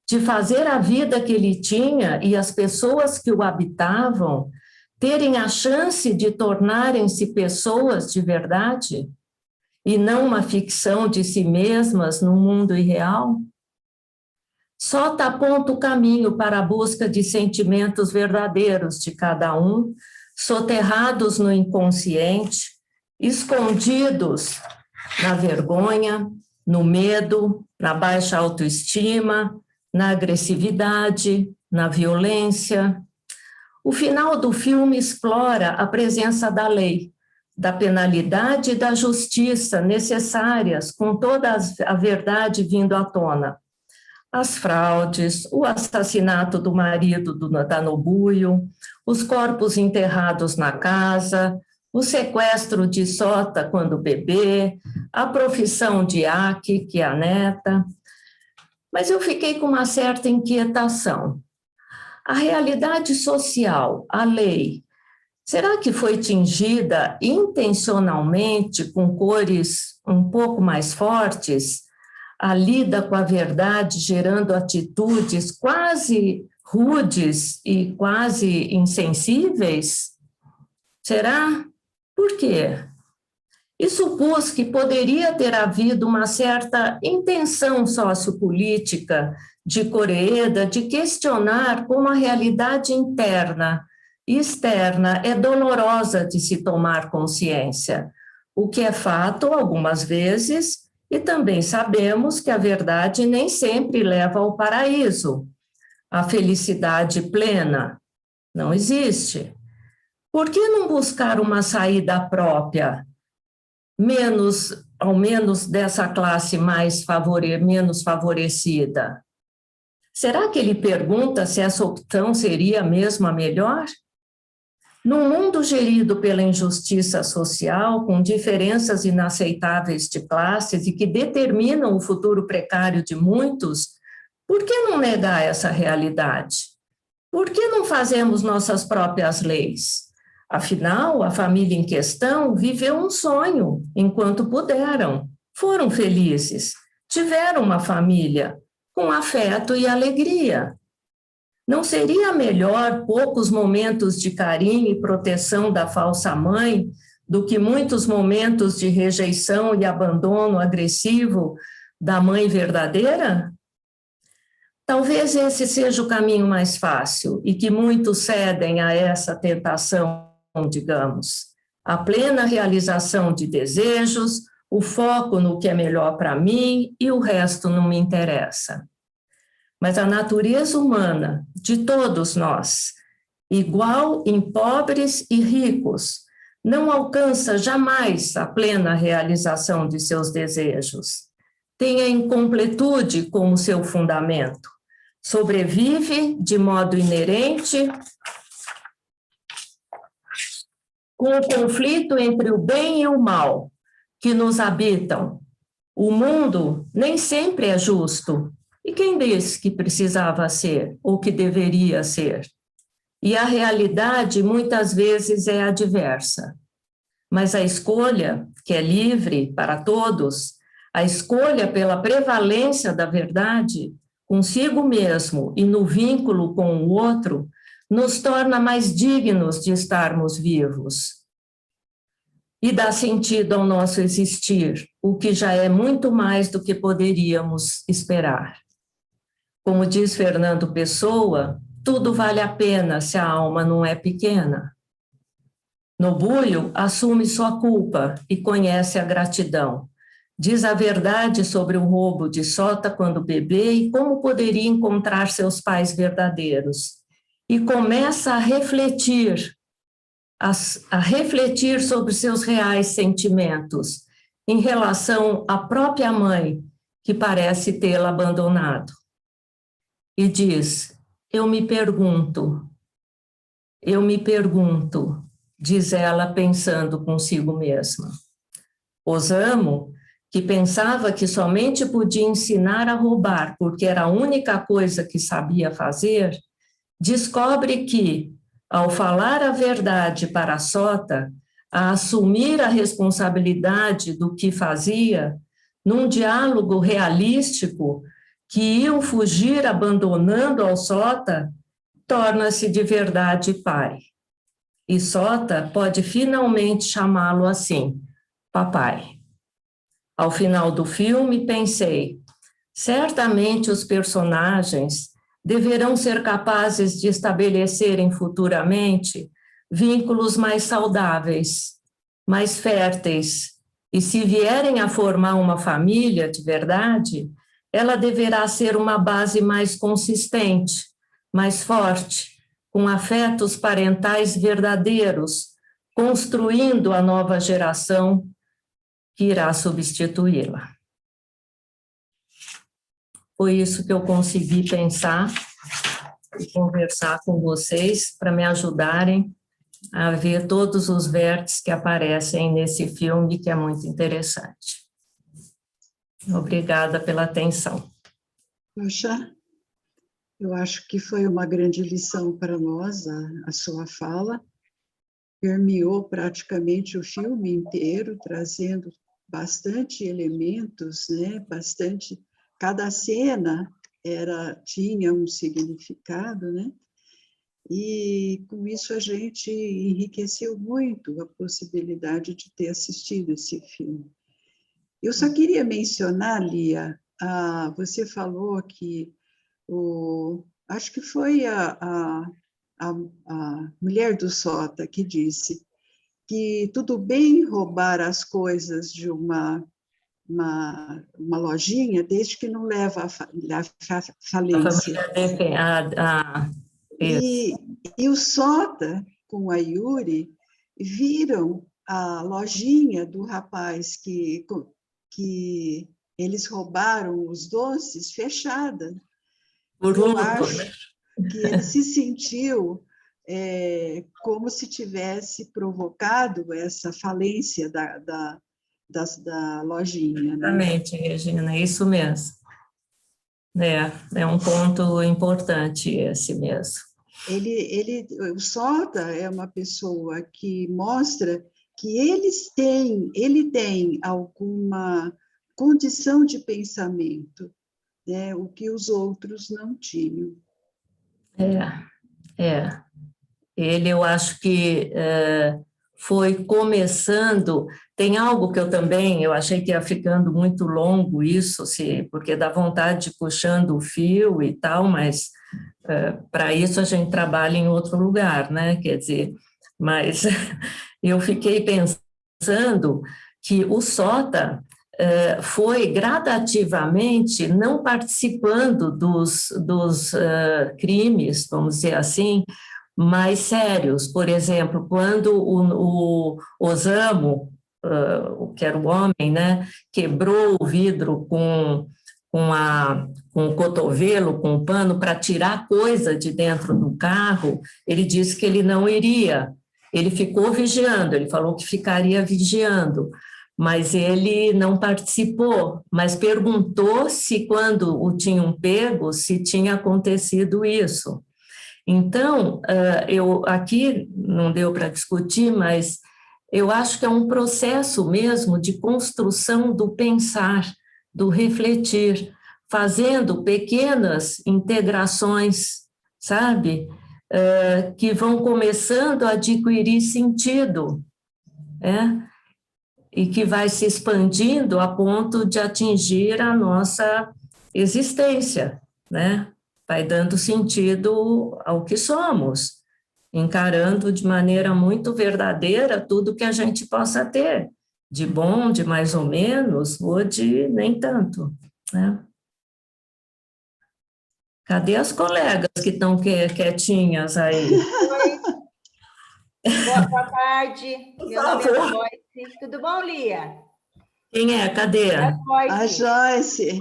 De fazer a vida que ele tinha e as pessoas que o habitavam terem a chance de tornarem-se pessoas de verdade? E não uma ficção de si mesmas no mundo irreal? Sota aponta o caminho para a busca de sentimentos verdadeiros de cada um, soterrados no inconsciente, escondidos na vergonha, no medo, na baixa autoestima, na agressividade, na violência. O final do filme explora a presença da lei, da penalidade e da justiça necessárias, com toda a verdade vindo à tona, as fraudes, o assassinato do marido da Nobuyo, os corpos enterrados na casa, o sequestro de Sota quando bebê, a profissão de Aki, que é a neta. Mas eu fiquei com uma certa inquietação. A realidade social, a lei, será que foi tingida intencionalmente com cores um pouco mais fortes? A lida com a verdade gerando atitudes quase rudes e quase insensíveis? Será? Por quê? E supus que poderia ter havido uma certa intenção sociopolítica de Koreeda de questionar como a realidade interna e externa é dolorosa de se tomar consciência, o que é fato algumas vezes, e também sabemos que a verdade nem sempre leva ao paraíso. A felicidade plena não existe. Por que não buscar uma saída própria, ao menos dessa classe menos favorecida? Será que ele pergunta se essa opção seria mesmo a melhor? Num mundo gerido pela injustiça social, com diferenças inaceitáveis de classes e que determinam o futuro precário de muitos, por que não negar essa realidade? Por que não fazemos nossas próprias leis? Afinal, a família em questão viveu um sonho enquanto puderam, foram felizes, tiveram uma família com afeto e alegria. Não seria melhor poucos momentos de carinho e proteção da falsa mãe do que muitos momentos de rejeição e abandono agressivo da mãe verdadeira? Talvez esse seja o caminho mais fácil e que muitos cedem a essa tentação, digamos. A plena realização de desejos, o foco no que é melhor para mim e o resto não me interessa. Mas a natureza humana de todos nós, igual em pobres e ricos, não alcança jamais a plena realização de seus desejos. Tem a incompletude como seu fundamento. Sobrevive de modo inerente com o conflito entre o bem e o mal que nos habitam. O mundo nem sempre é justo. E quem disse que precisava ser ou que deveria ser? E a realidade muitas vezes é adversa. Mas a escolha, que é livre para todos, a escolha pela prevalência da verdade, consigo mesmo e no vínculo com o outro, nos torna mais dignos de estarmos vivos. E dá sentido ao nosso existir, o que já é muito mais do que poderíamos esperar. Como diz Fernando Pessoa, tudo vale a pena se a alma não é pequena. Nobuyo assume sua culpa e conhece a gratidão. Diz a verdade sobre o roubo de Sota quando bebê e como poderia encontrar seus pais verdadeiros. E começa a refletir sobre seus reais sentimentos em relação à própria mãe, que parece tê-la abandonado. E diz, eu me pergunto, diz ela pensando consigo mesma. Osamu, que pensava que somente podia ensinar a roubar porque era a única coisa que sabia fazer, descobre que, ao falar a verdade para Sota, a assumir a responsabilidade do que fazia, num diálogo realístico, que iam fugir abandonando ao Sota, torna-se de verdade pai. E Sota pode finalmente chamá-lo assim, papai. Ao final do filme, pensei, certamente os personagens deverão ser capazes de estabelecerem futuramente vínculos mais saudáveis, mais férteis, e se vierem a formar uma família de verdade, ela deverá ser uma base mais consistente, mais forte, com afetos parentais verdadeiros, construindo a nova geração que irá substituí-la. foi isso que eu consegui pensar e conversar com vocês para me ajudarem a ver todos os vértices que aparecem nesse filme, que é muito interessante. Obrigada pela atenção. Poxa, eu acho que foi uma grande lição para nós, a sua fala. Permeou praticamente o filme inteiro, trazendo bastante elementos, né? Bastante. Cada cena tinha um significado, né? E com isso a gente enriqueceu muito a possibilidade de ter assistido esse filme. Eu só queria mencionar, Lia, você falou que acho que foi a mulher do Sota que disse que tudo bem roubar as coisas de uma lojinha, desde que não leva à falência. E o Sota, com a Yuri, viram a lojinha do rapaz que eles roubaram os doces fechada. Eu acho que ele se sentiu como se tivesse provocado essa falência da lojinha. Exatamente, né? Regina, é isso mesmo. É um ponto importante esse mesmo. O Sota é uma pessoa que mostra que ele tem alguma condição de pensamento, né, o que os outros não tinham. Ele, eu acho que foi começando. Tem algo que eu achei que ia ficando muito longo isso, porque dá vontade de ir puxando o fio e tal, mas para isso a gente trabalha em outro lugar, né? Quer dizer, mas eu fiquei pensando que o Sota foi gradativamente não participando dos crimes, vamos dizer assim, mais sérios. Por exemplo, quando o Osamu, que era o homem, né, quebrou o vidro com o cotovelo, com o pano, para tirar coisa de dentro do carro, ele disse que ele não iria. Ele ficou vigiando, ele falou que ficaria vigiando, mas ele não participou, mas perguntou se quando o tinham pego, se tinha acontecido isso. Então, aqui não deu para discutir, mas eu acho que é um processo mesmo de construção do pensar, do refletir, fazendo pequenas integrações, sabe? Que vão começando a adquirir sentido, e que vai se expandindo a ponto de atingir a nossa existência, né? Vai dando sentido ao que somos, encarando de maneira muito verdadeira tudo que a gente possa ter, de bom, de mais ou menos, ou de nem tanto, né? Cadê as colegas que estão quietinhas aí? Oi. Boa tarde. Meu nome é Joyce. Tudo bom, Lia? Quem é? Cadê? É a Joyce.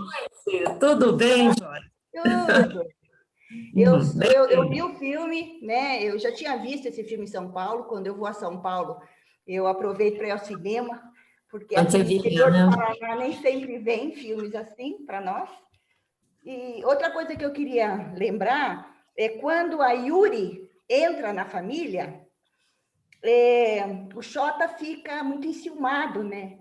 Tudo bem, Joyce? Tudo. Eu vi o filme, né? Eu já tinha visto esse filme em São Paulo. Quando eu vou a São Paulo, eu aproveito para ir ao cinema, porque aqui no interior do Paraná nem sempre vem filmes assim para nós. E outra coisa que eu queria lembrar é quando a Yuri entra na família, o Xota fica muito enciumado, né?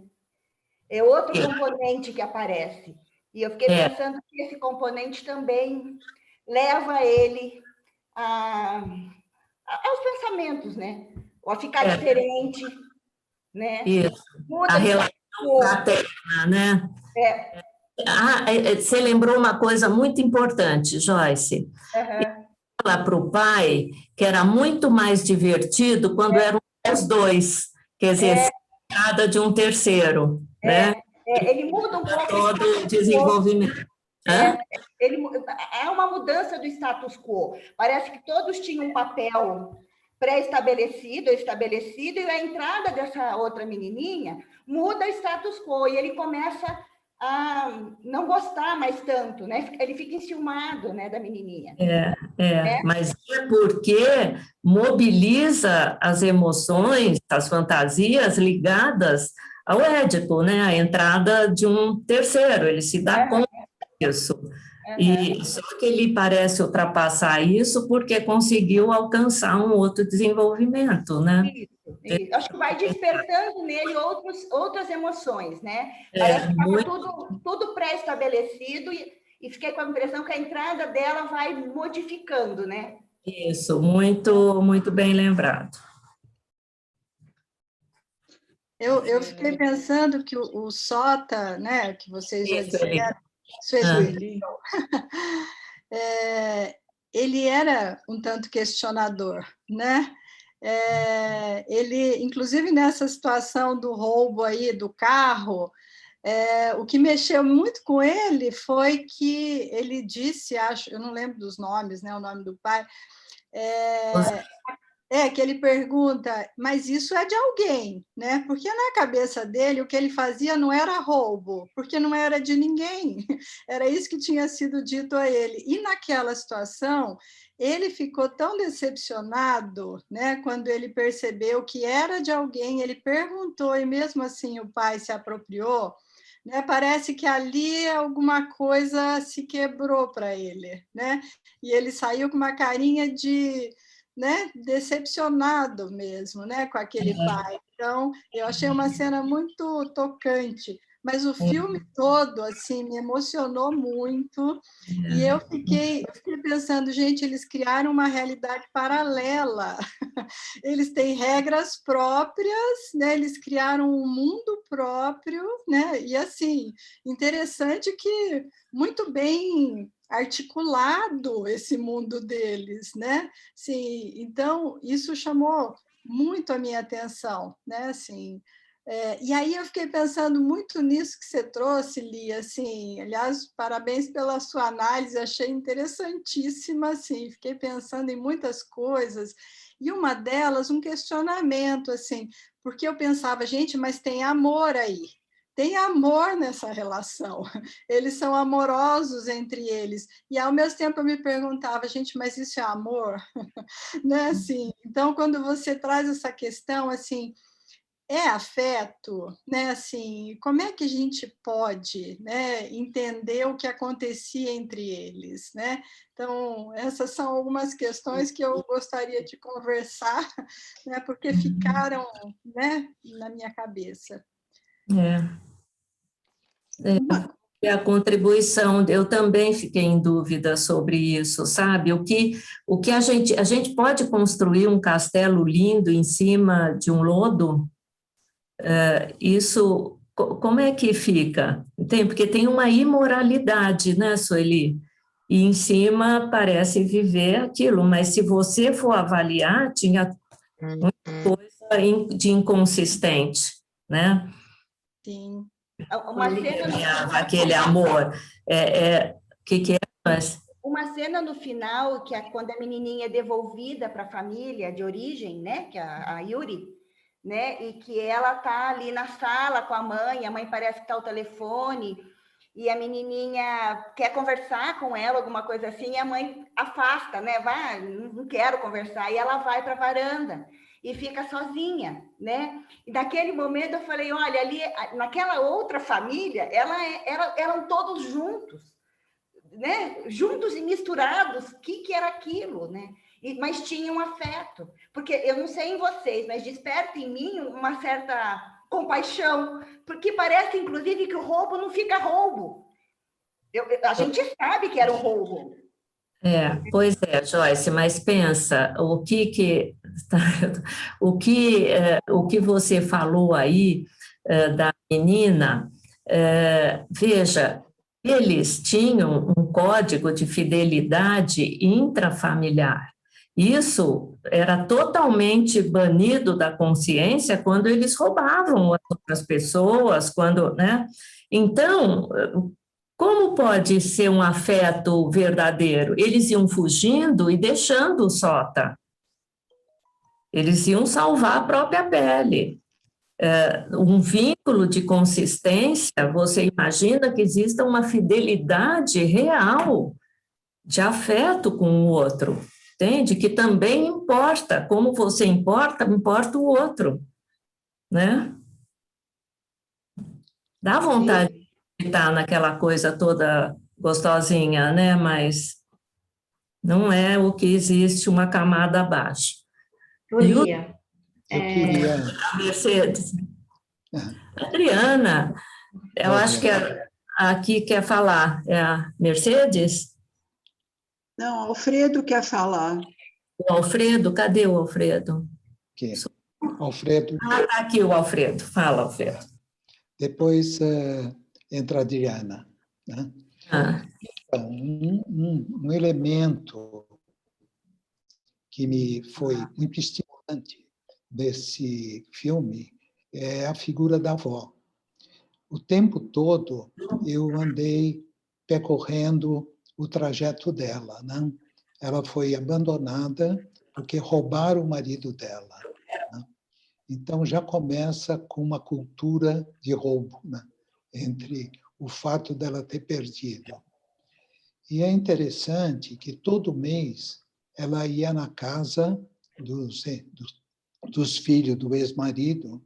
É outro componente que aparece. E eu fiquei pensando que esse componente também leva ele aos pensamentos, né? Ou a ficar diferente, né? Isso. A relação fraterna, né? Você lembrou uma coisa muito importante, Joyce. Fala para o pai que era muito mais divertido quando eram os dois, quer dizer, cada de um terceiro, né? Ele muda um pouco todo o desenvolvimento. É uma mudança do status quo. Parece que todos tinham um papel pré-estabelecido, e a entrada dessa outra menininha muda o status quo, e ele começa não gostar mais tanto, né? Ele fica enciumado, né, da menininha. Mas é porque mobiliza as emoções, as fantasias ligadas ao Édipo, né? A entrada de um terceiro, ele se dá conta disso. E só que ele parece ultrapassar isso porque conseguiu alcançar um outro desenvolvimento, né? Isso. Acho que vai despertando nele outras emoções, né? Parece que estava tudo pré-estabelecido e fiquei com a impressão que a entrada dela vai modificando, né? Isso, muito, muito bem lembrado. Eu fiquei pensando que o Sota, né, que vocês já disseram, Sueli, ele era um tanto questionador, né? Ele, inclusive nessa situação do roubo aí do carro, o que mexeu muito com ele foi que ele disse, acho, eu não lembro dos nomes, né, o nome do pai, que ele pergunta, mas isso é de alguém, né? Porque na cabeça dele o que ele fazia não era roubo, porque não era de ninguém, era isso que tinha sido dito a ele. E naquela situação, ele ficou tão decepcionado, né? Quando ele percebeu que era de alguém, ele perguntou, e mesmo assim o pai se apropriou, né? Parece que ali alguma coisa se quebrou para ele, né? E ele saiu com uma carinha de... né, decepcionado mesmo, né, com aquele pai. Então, eu achei uma cena muito tocante, mas o filme todo, assim, me emocionou muito, e eu fiquei pensando, gente, eles criaram uma realidade paralela, eles têm regras próprias, né, eles criaram um mundo próprio, né, e, assim, interessante que muito bem articulado esse mundo deles, né? Sim, então isso chamou muito a minha atenção, né? Assim, e aí eu fiquei pensando muito nisso que você trouxe, Lia, assim, aliás, parabéns pela sua análise, achei interessantíssima, assim, fiquei pensando em muitas coisas, e uma delas, um questionamento, assim, porque eu pensava, gente, mas tem amor aí, tem amor nessa relação, eles são amorosos entre eles, e ao mesmo tempo eu me perguntava, gente, mas isso é amor? Né? Assim, então, quando você traz essa questão, assim, é afeto, né? Assim, como é que a gente pode, né, entender o que acontecia entre eles, né? Então, essas são algumas questões que eu gostaria de conversar, né, porque ficaram, né, na minha cabeça. A contribuição, eu também fiquei em dúvida sobre isso, sabe? O que a gente pode construir um castelo lindo em cima de um lodo? Isso, como é que fica? Porque tem uma imoralidade, né, Sueli? E em cima parece viver aquilo, mas se você for avaliar, tinha muita coisa de inconsistente, né? Sim. Uma cena aquele amor. Que é? Mas... Uma cena no final, que é quando a menininha é devolvida para a família de origem, né? Que é a Yuri, né? E que ela tá ali na sala com a mãe parece que tá ao telefone, e a menininha quer conversar com ela, alguma coisa assim, e a mãe afasta, né? Vai, não quero conversar, e ela vai para a varanda e fica sozinha, né? E naquele momento eu falei, olha, ali, naquela outra família, eram todos juntos, né? Juntos e misturados, o que era aquilo, né? Mas tinha um afeto, porque eu não sei em vocês, mas desperta em mim uma certa compaixão, porque parece, inclusive, que o roubo não fica roubo. A gente sabe que era um roubo. Pois é, Joyce, mas pensa, o que você falou aí da menina, veja, eles tinham um código de fidelidade intrafamiliar. Isso era totalmente banido da consciência quando eles roubavam as outras pessoas, né? Então, como pode ser um afeto verdadeiro? Eles iam fugindo e deixando o Sota. Eles iam salvar a própria pele. um vínculo de consistência, você imagina que exista uma fidelidade real de afeto com o outro, entende? Que também importa, como você importa o outro, né? Dá vontade de estar naquela coisa toda gostosinha, né? Mas não é o que existe uma camada abaixo. Lia, eu queria... Mercedes. Adriana, eu acho que aqui quer falar. É a Mercedes? Não, Alfredo quer falar. O Alfredo? Cadê o Alfredo? Que? Alfredo. Ah, tá aqui o Alfredo. Fala, Alfredo. Depois entra a Adriana, né? Então, um elemento que me foi muito estimulante desse filme é a figura da avó. O tempo todo eu andei percorrendo o trajeto dela, né? Ela foi abandonada porque roubaram o marido dela, né? Então já começa com uma cultura de roubo, né? Entre o fato dela ter perdido. E é interessante que todo mês ela ia na casa dos filhos do ex-marido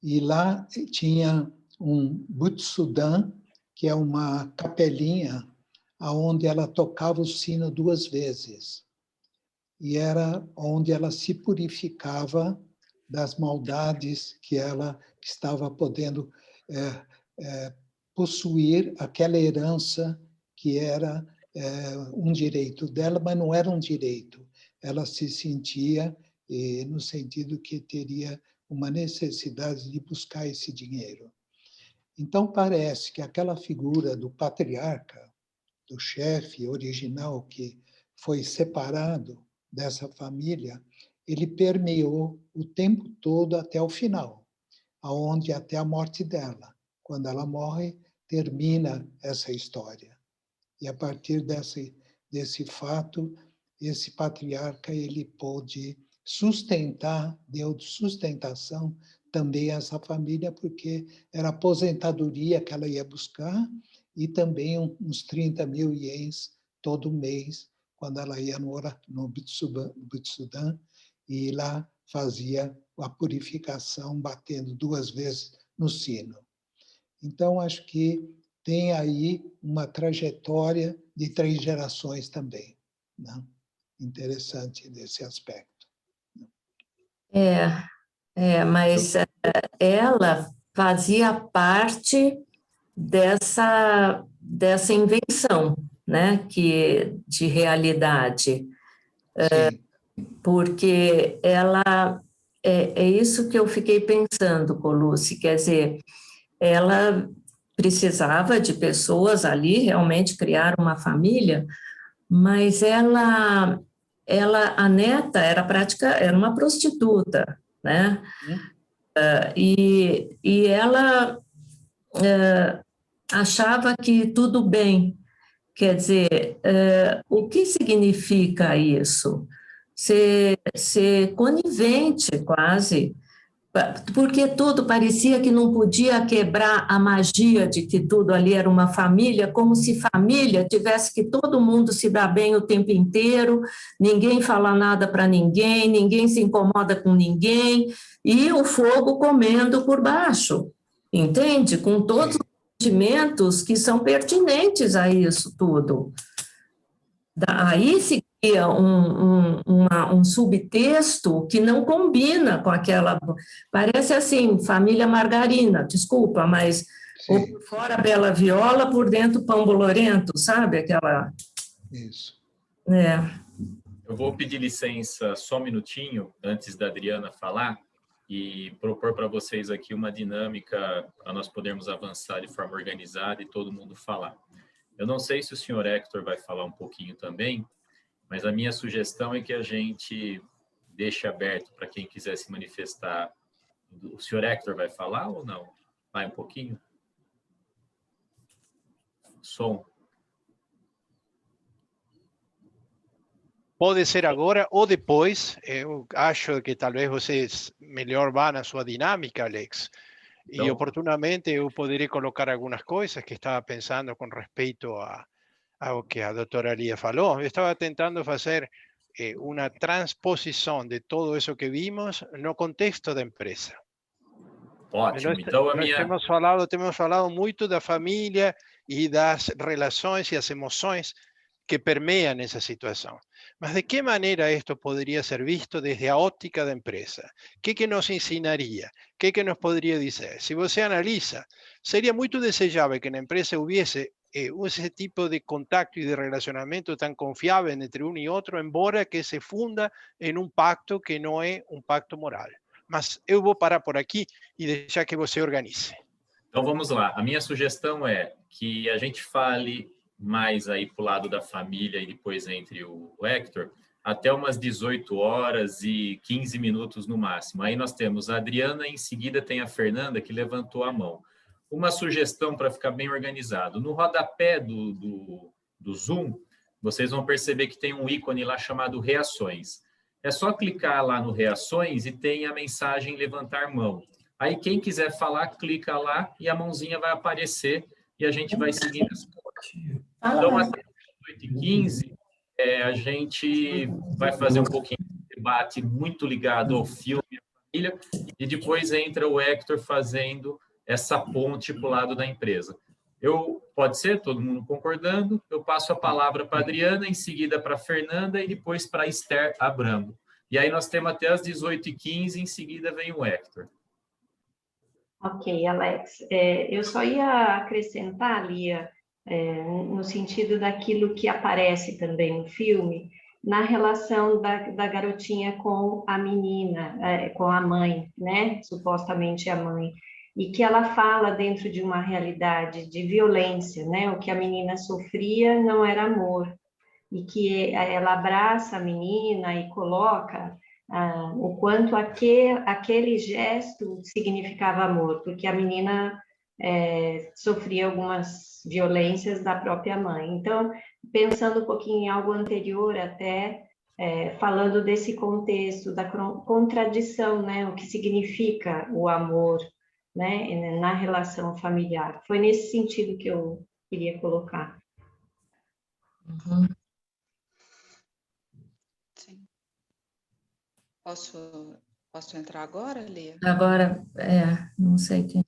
e lá tinha um Butsudan, que é uma capelinha onde ela tocava o sino 2 vezes. E era onde ela se purificava das maldades que ela estava podendo possuir, aquela herança que era um direito dela, mas não era um direito. Ela se sentia no sentido que teria uma necessidade de buscar esse dinheiro. Então, parece que aquela figura do patriarca, do chefe original que foi separado dessa família, ele permeou o tempo todo até o final, aonde até a morte dela. Quando ela morre, termina essa história. E a partir desse fato, esse patriarca ele pôde sustentar, deu sustentação também a essa família, porque era aposentadoria que ela ia buscar e também uns 30 mil ienes todo mês, quando ela ia no Butsudan, e lá fazia a purificação, batendo 2 vezes no sino. Então, acho que tem aí uma trajetória de 3 gerações também, né? Interessante nesse aspecto. Mas ela fazia parte dessa invenção, né, de realidade. Porque ela... É isso que eu fiquei pensando, Colucci, quer dizer, ela precisava de pessoas ali, realmente criar uma família, mas a neta era uma prostituta, né? E ela achava que tudo bem. Quer dizer, o que significa isso? Ser conivente, quase, porque tudo parecia que não podia quebrar a magia de que tudo ali era uma família, como se família tivesse que todo mundo se dar bem o tempo inteiro, ninguém fala nada para ninguém, ninguém se incomoda com ninguém, e o fogo comendo por baixo, entende? Com todos os sentimentos que são pertinentes a isso tudo. Aí seguia um subtexto que não combina com aquela... Parece assim, família margarina, desculpa, mas por fora bela viola, por dentro pão bolorento, sabe? Aquela... Isso. Eu vou pedir licença só um minutinho, antes da Adriana falar, e propor para vocês aqui uma dinâmica para nós podermos avançar de forma organizada e todo mundo falar. Eu não sei se o senhor Hector vai falar um pouquinho também, mas a minha sugestão é que a gente deixe aberto para quem quiser se manifestar. O senhor Hector vai falar ou não? Vai um pouquinho? Som. pode ser agora ou depois. Eu acho que talvez vocês melhor vá na sua dinâmica, Alex. E Então, oportunamente eu poderia colocar algumas coisas que estava pensando com respeito ao que a doutora Lia falou. Eu estava tentando fazer uma transposição de tudo isso que vimos no contexto da empresa. ótimo. Então, Nós temos falado muito da família e das relações e as emoções que permeiam essa situação. Mas de que maneira isto poderia ser visto desde a ótica da empresa? O que nos ensinaria? O que nos poderia dizer? Se você analisa, seria muito desejável que na empresa houvesse esse tipo de contacto e de relacionamento tão confiável entre um e outro, embora que se funda em um pacto que não é um pacto moral. Mas eu vou parar por aqui e deixar que você organize. Então, vamos lá. A minha sugestão é que a gente fale mais aí para o lado da família e depois entre o Hector, até umas 18 horas e 15 minutos no máximo. Aí nós temos a Adriana, em seguida tem a Fernanda, que levantou a mão. Uma sugestão para ficar bem organizado. No rodapé do Zoom, vocês vão perceber que tem um ícone lá chamado Reações. É só clicar lá no Reações e tem a mensagem levantar mão. Aí quem quiser falar, clica lá e a mãozinha vai aparecer e a gente vai seguindo essa coisa. Então, até 8h15, a gente vai fazer um pouquinho de debate muito ligado ao filme e à família, e depois entra o Hector fazendo essa ponte para o lado da empresa. Pode ser? Todo mundo concordando? Eu passo a palavra para a Adriana, em seguida para a Fernanda e depois para a Esther Abramo. E aí nós temos até as 18h15, em seguida vem o Hector. Ok, Alex. Eu só ia acrescentar, Lia, no sentido daquilo que aparece também no filme, na relação da garotinha com a menina, com a mãe, né? Supostamente a mãe. E que ela fala dentro de uma realidade de violência, né? O que a menina sofria não era amor. E que ela abraça a menina e coloca o quanto aquele gesto significava amor, porque a menina sofria algumas violências da própria mãe. Então, pensando um pouquinho em algo anterior até, falando desse contexto da contradição, né? O que significa o amor, né? Na relação familiar. Foi nesse sentido que eu queria colocar. Uhum. Sim. Posso entrar agora, Lia? Agora, não sei quem.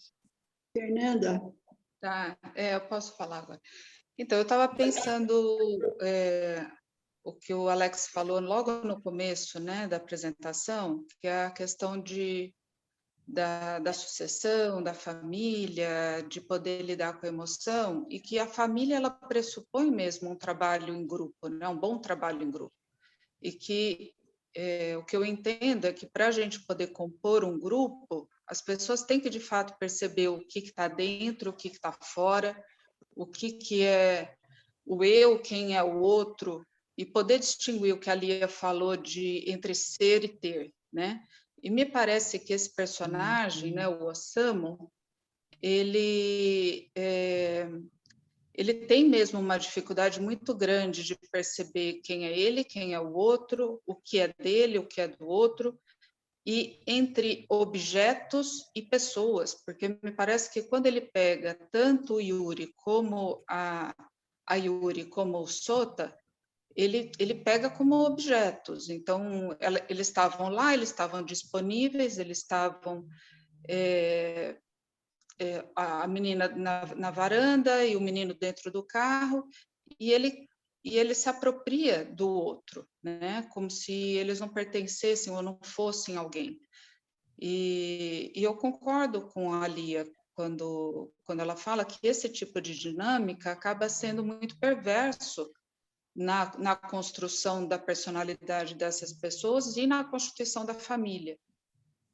Fernanda. Tá, eu posso falar agora. Então, eu estava pensando o que o Alex falou logo no começo, né, da apresentação, que é a questão da sucessão, da família, de poder lidar com a emoção, e que a família ela pressupõe mesmo um trabalho em grupo, né, um bom trabalho em grupo. E que o que eu entendo é que para a gente poder compor um grupo, as pessoas têm que de fato perceber o que está dentro, o que está fora, o que é o eu, quem é o outro, e poder distinguir o que a Lia falou entre ser e ter, né? E me parece que esse personagem, né, o Osamu, ele tem mesmo uma dificuldade muito grande de perceber quem é ele, quem é o outro, o que é dele, o que é do outro, e entre objetos e pessoas, porque me parece que quando ele pega tanto o Yuri como a Yuri como o Sota, ele pega como objetos. Então, eles estavam lá, eles estavam disponíveis, eles estavam... a menina na varanda e o menino dentro do carro, e ele se apropria do outro, né? Como se eles não pertencessem ou não fossem alguém. E eu concordo com a Lia quando ela fala que esse tipo de dinâmica acaba sendo muito perverso na construção da personalidade dessas pessoas e na constituição da família.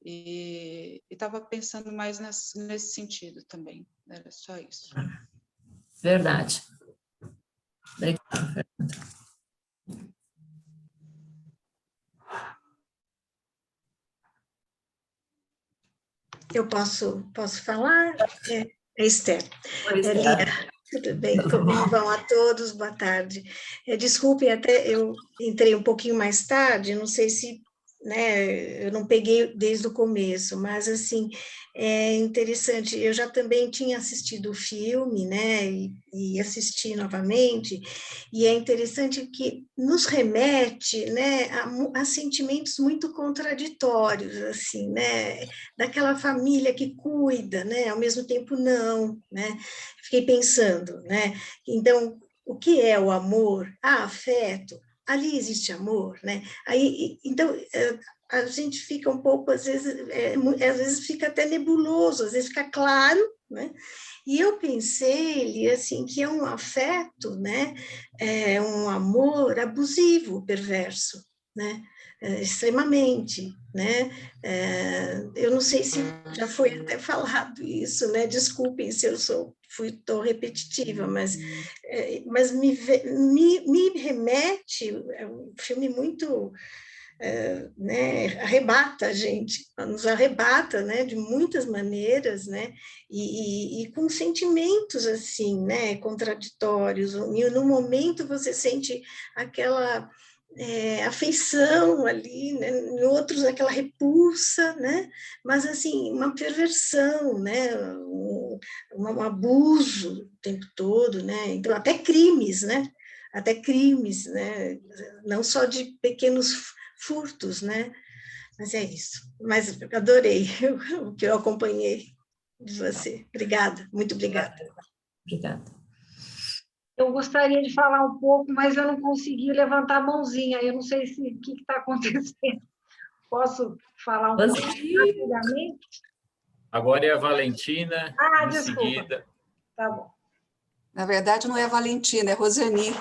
E estava pensando mais nesse sentido também. Era só isso. Verdade. Obrigada, Fernanda. Eu posso falar? Esther. Lia, Tudo bem, como vão a todos? Boa tarde. Desculpe, até eu entrei um pouquinho mais tarde, não sei se, né, eu não peguei desde o começo, mas, assim, é interessante, eu já também tinha assistido o filme, né, e assisti novamente, e é interessante que nos remete, né, a sentimentos muito contraditórios, assim, né, daquela família que cuida, né, ao mesmo tempo não, né, fiquei pensando, né, então, o que é o amor? Há afeto? Ali existe amor, né? Aí, então, a gente fica um pouco, às vezes fica até nebuloso, às vezes fica claro, né? E eu pensei, assim, que é um afeto, né? É um amor abusivo, perverso, né? Extremamente, né? Eu não sei se já foi até falado isso, né? Desculpem se eu fui tão repetitiva, mas me remete, é um filme muito, né, arrebata a gente, nos arrebata, né, de muitas maneiras, né, e com sentimentos, assim, né, contraditórios, e no momento você sente aquela afeição ali, né, em outros aquela repulsa, né, mas assim, uma perversão, né, um abuso o tempo todo, né, então até crimes, né, não só de pequenos furtos, né, mas é isso. Mas adorei o que eu acompanhei de você. Obrigada, muito obrigada. Obrigada. Eu gostaria de falar um pouco, mas eu não consegui levantar a mãozinha. Eu não sei o que está acontecendo. Posso falar um pouco rapidamente? Agora é a Valentina, em desculpa. seguida. Tá bom. Na verdade, não é a Valentina, é a Rosani.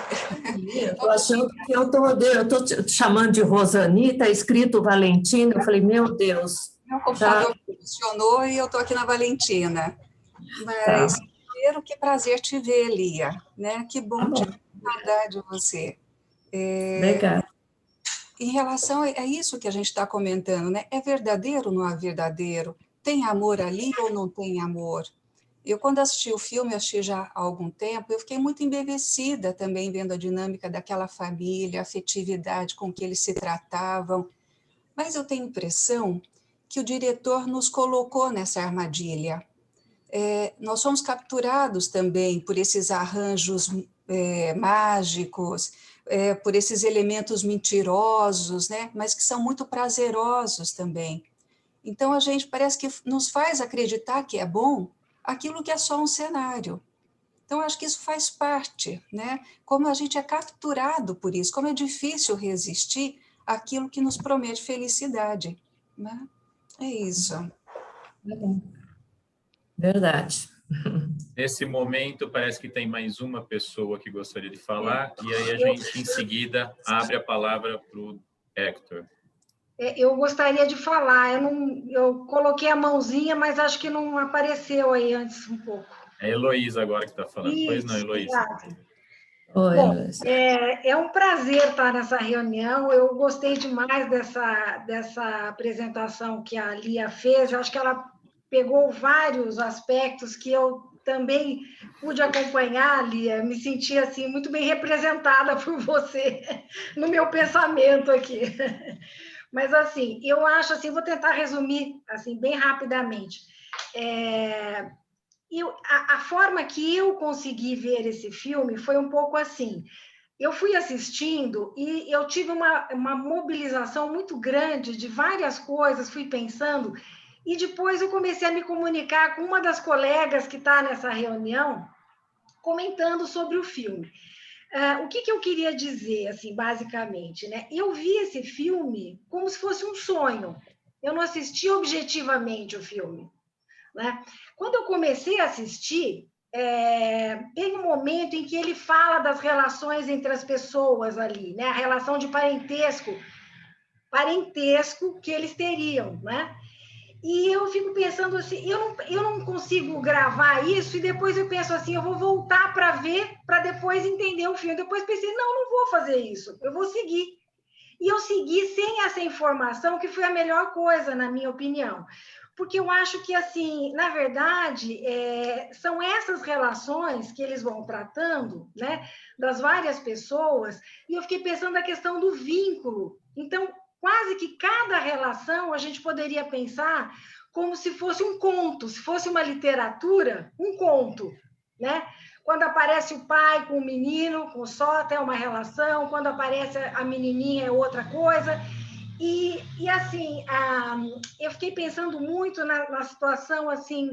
Estou achando que eu estou chamando de Rosani, está escrito Valentina. Eu falei, meu Deus. Meu computador funcionou e eu estou aqui na Valentina. Mas, primeiro, que prazer te ver, Lia. Né? Que bom te ver, saudade de você. Legal. Em relação a isso que a gente está comentando, né? É verdadeiro ou não é verdadeiro? Tem amor ali ou não tem amor? Eu, quando assisti o filme, assisti já há algum tempo, eu fiquei muito embevecida também vendo a dinâmica daquela família, a afetividade com que eles se tratavam. Mas eu tenho a impressão que o diretor nos colocou nessa armadilha. Nós somos capturados também por esses arranjos mágicos, por esses elementos mentirosos, né? Mas que são muito prazerosos também. Então, a gente parece que nos faz acreditar que é bom aquilo que é só um cenário. Então, acho que isso faz parte, né? Como a gente é capturado por isso, como é difícil resistir àquilo que nos promete felicidade, né? É isso. Verdade. Nesse momento, parece que tem mais uma pessoa que gostaria de falar, e aí a gente, em seguida, abre a palavra para o Hector. Eu gostaria de falar, eu coloquei a mãozinha, mas acho que não apareceu aí antes um pouco. É a Heloísa agora que está falando. Isso, pois não, Heloísa? Oi, bom, Heloísa. é um prazer estar nessa reunião, eu gostei demais dessa apresentação que a Lia fez, eu acho que ela pegou vários aspectos que eu também pude acompanhar, Lia, me senti assim, muito bem representada por você no meu pensamento aqui. Mas, assim, eu acho, assim, vou tentar resumir, assim, bem rapidamente. A forma que eu consegui ver esse filme foi um pouco assim. Eu fui assistindo e eu tive uma mobilização muito grande de várias coisas, fui pensando, e depois eu comecei a me comunicar com uma das colegas que está nessa reunião, comentando sobre o filme. O que eu queria dizer, assim, basicamente, né? Eu vi esse filme como se fosse um sonho. Eu não assisti objetivamente o filme, né? Quando eu comecei a assistir, tem um momento em que ele fala das relações entre as pessoas ali, né? A relação de parentesco que eles teriam, né? E eu fico pensando assim, eu não consigo gravar isso, e depois eu penso assim, eu vou voltar para ver, para depois entender o filme. Depois pensei, não vou fazer isso, eu vou seguir. E eu segui sem essa informação, que foi a melhor coisa, na minha opinião. porque eu acho que, assim, na verdade, são essas relações que eles vão tratando, né, das várias pessoas, e eu fiquei pensando na questão do vínculo. Então, quase que cada relação a gente poderia pensar como se fosse um conto, se fosse uma literatura, um conto, né? Quando aparece o pai com o menino, com o Sota, é uma relação, quando aparece a menininha é outra coisa. E assim, eu fiquei pensando muito na situação, assim,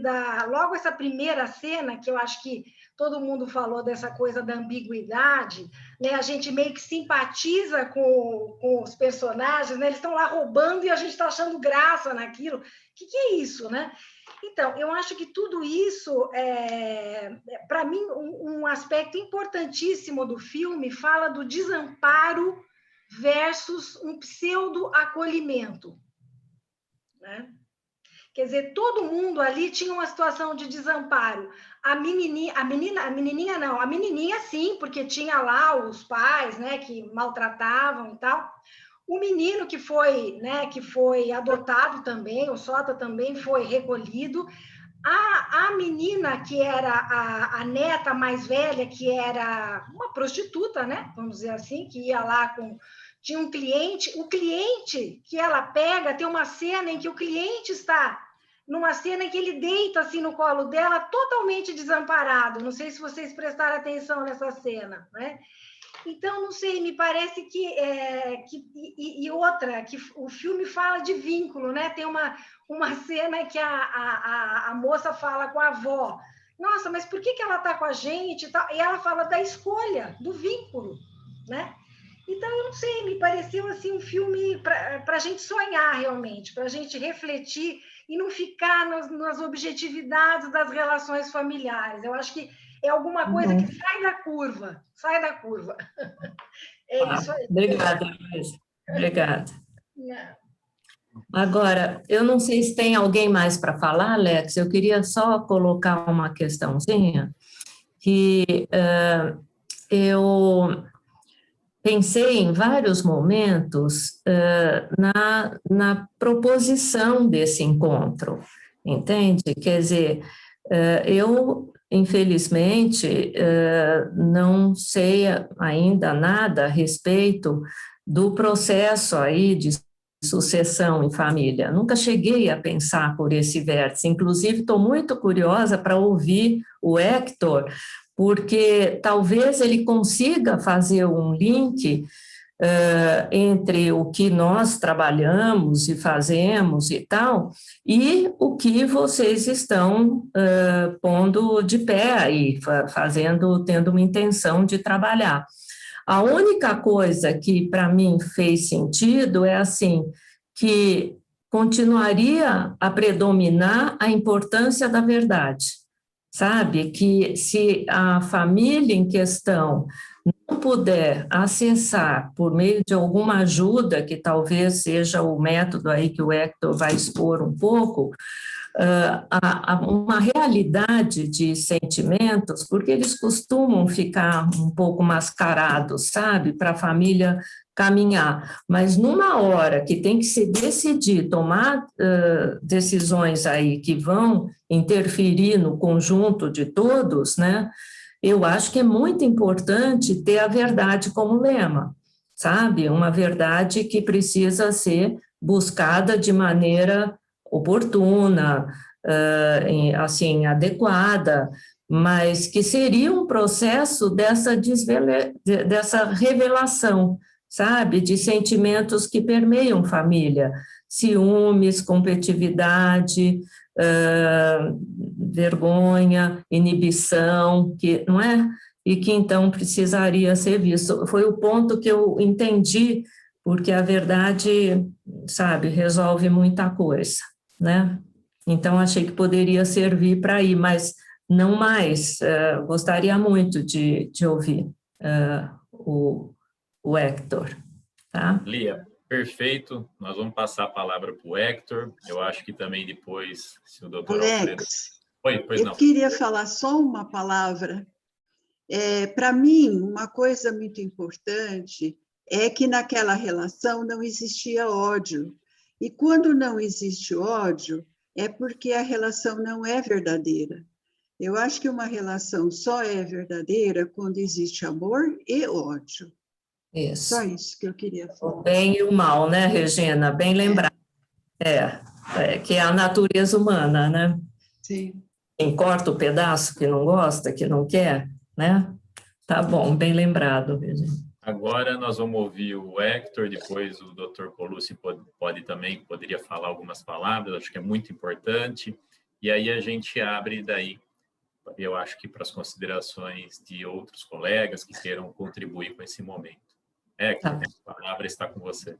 logo essa primeira cena, que eu acho que todo mundo falou dessa coisa da ambiguidade, né? A gente meio que simpatiza com os personagens, né? Eles estão lá roubando e a gente está achando graça naquilo. O que é isso, né? Então, eu acho que tudo isso, para mim, um aspecto importantíssimo do filme fala do desamparo versus um pseudo-acolhimento, né? Quer dizer, todo mundo ali tinha uma situação de desamparo. A menininha sim, porque tinha lá os pais, né, que maltratavam e tal. O menino que foi adotado também, o Sota também foi recolhido. A menina que era a neta mais velha, que era uma prostituta, né? Vamos dizer assim, que ia lá tinha um cliente. O cliente que ela pega, tem uma cena em que o cliente está numa cena em que ele deita assim no colo dela, totalmente desamparado. Não sei se vocês prestaram atenção nessa cena, né? Então, não sei, me parece que o filme fala de vínculo, né? Tem uma cena que a moça fala com a avó, nossa, mas por que ela está com a gente? E ela fala da escolha, do vínculo, né? Então, eu não sei, me pareceu assim um filme para a gente sonhar realmente, para a gente refletir e não ficar nas objetividades das relações familiares. Eu acho que é alguma coisa que sai da curva. É isso aí. Obrigada, Luísa. Obrigada. Agora, eu não sei se tem alguém mais para falar, Alex, eu queria só colocar uma questãozinha, que eu pensei em vários momentos na proposição desse encontro, entende? Quer dizer, eu, infelizmente, não sei ainda nada a respeito do processo aí de sucessão em família. Nunca cheguei a pensar por esse vértice. Inclusive, estou muito curiosa para ouvir o Hector, porque talvez ele consiga fazer um link entre o que nós trabalhamos e fazemos e tal, e o que vocês estão pondo de pé aí, tendo uma intenção de trabalhar. A única coisa que para mim fez sentido é assim, que continuaria a predominar a importância da verdade, sabe? Que se a família em questão não puder acessar por meio de alguma ajuda, que talvez seja o método aí que o Hector vai expor um pouco, uma realidade de sentimentos, porque eles costumam ficar um pouco mascarados, sabe, para a família caminhar, mas numa hora que tem que se decidir, tomar decisões aí que vão interferir no conjunto de todos, né, eu acho que é muito importante ter a verdade como lema, sabe, uma verdade que precisa ser buscada de maneira oportuna, assim, adequada, mas que seria um processo dessa revelação, sabe, de sentimentos que permeiam família, ciúmes, competitividade, vergonha, inibição, que não é? E que então precisaria ser visto. Foi o ponto que eu entendi, porque a verdade, sabe, resolve muita coisa, né? Então, achei que poderia servir para ir, mas não mais. Gostaria muito de ouvir o Hector, tá? Lia, perfeito. Nós vamos passar a palavra para o Hector. Eu acho que também depois, se o doutor Alfredo... Oi, pois não. Eu queria falar só uma palavra. Para mim, uma coisa muito importante é que naquela relação não existia ódio. E quando não existe ódio, é porque a relação não é verdadeira. Eu acho que uma relação só é verdadeira quando existe amor e ódio. Isso. Só isso que eu queria falar. O bem e o mal, né, Regina? Bem lembrado. Que é a natureza humana, né? Sim. Quem corta o pedaço que não gosta, que não quer, né? Tá bom, bem lembrado, Regina. Agora nós vamos ouvir o Hector, depois o Dr. Colucci poderia falar algumas palavras, acho que é muito importante, e aí a gente abre daí, eu acho que para as considerações de outros colegas que queiram contribuir com esse momento. Hector, a palavra está com você.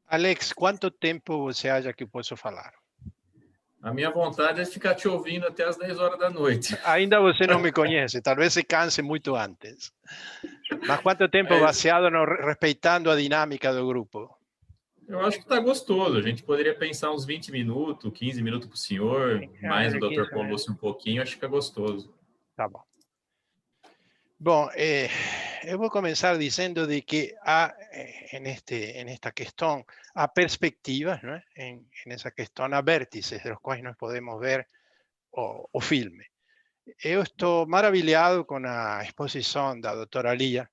Alex, quanto tempo você acha que eu posso falar? A minha vontade é ficar te ouvindo até as 10 horas da noite. Ainda você não me conhece, talvez se canse muito antes. Mas quanto tempo baseado respeitando a dinâmica do grupo? Eu acho que está gostoso. A gente poderia pensar uns 20 minutos, 15 minutos para o senhor, mais o Dr. Colucci um pouquinho, acho que é gostoso. Tá bom. Bom, eu vou começar dizendo de que há, en esta questão, há perspectivas, ¿no? En essa questão, há vértices de los quais nós podemos ver o filme. Eu estou maravilhado com a exposição da doutora Lia.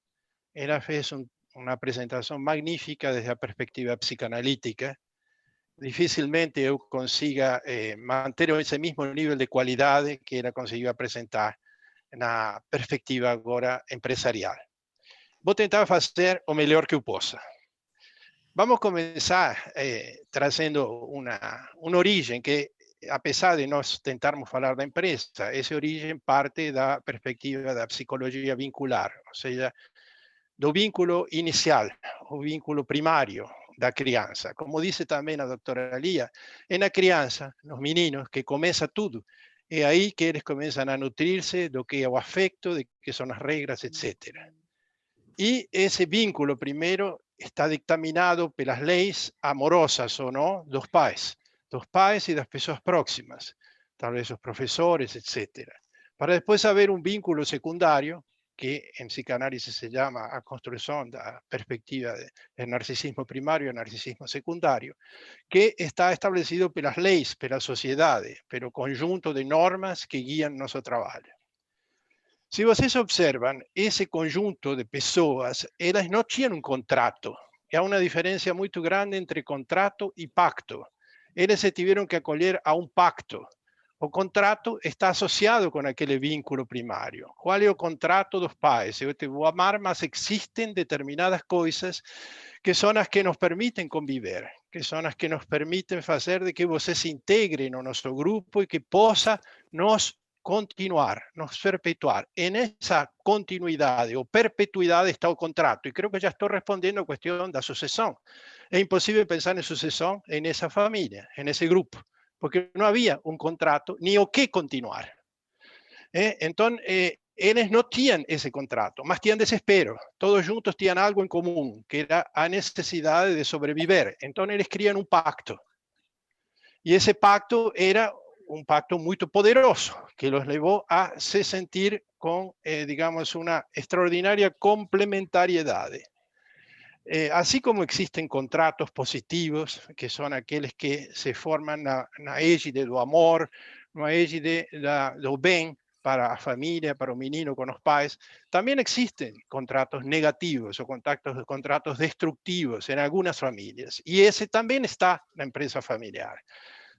Ela fez uma apresentação magnífica desde a perspectiva psicanalítica. Dificilmente eu consiga manter esse mesmo nível de qualidade que ela conseguiu apresentar na perspectiva agora empresarial. Vou tentar fazer o melhor que eu possa. Vamos começar trazendo uma origem que, apesar de nós tentarmos falar da empresa, essa origem parte da perspectiva da psicologia vincular, ou seja, do vínculo inicial, o vínculo primário da criança. Como disse também a doutora Lia, é na criança, nos meninos, que começa tudo. É aí que eles começam a nutrir-se do que é o afecto, de que são as regras, etc. E esse vínculo, primeiro, está dictaminado pelas leis amorosas ou não dos pais e das pessoas próximas, talvez os professores, etc. Para depois haver um vínculo secundário, que en psicanálisis se llama a construcción de la perspectiva del narcisismo primario y narcisismo secundario, que está establecido por las leyes, por las sociedades, pero conjunto de normas que guían nuestro trabajo. Si vocês observan, ese conjunto de pessoas, elas não tinham um contrato. Há uma diferença muito grande entre contrato e pacto. Eles se tiveram que acolher a um pacto. O contrato está associado com aquele vínculo primário. Qual é o contrato dos pais? Eu te vou amar, mas existem determinadas coisas que são as que nos permitem conviver, que são as que nos permitem fazer de que você se integre no nosso grupo e que possa nos continuar, nos perpetuar. En esa continuidad o perpetuidad está o contrato. Y creo que ya estoy respondiendo a cuestión da sucesión. Es imposible pensar en sucesión en esa familia, en ese grupo, porque no había un contrato ni o qué continuar. Entonces, ellos no tenían ese contrato, mas tenían desespero. Todos juntos tenían algo en común, que era a necesidad de sobrevivir. Entonces, ellos querían un pacto. Y ese pacto era un pacto muy poderoso que los llevó a se sentir con, digamos, una extraordinaria complementariedad. Así como existen contratos positivos, que son aquellos que se forman na égide do amor, na égide do bem para a família, para o menino com os pais, também existem contratos negativos ou contratos destructivos em algumas famílias. E esse também está na empresa familiar.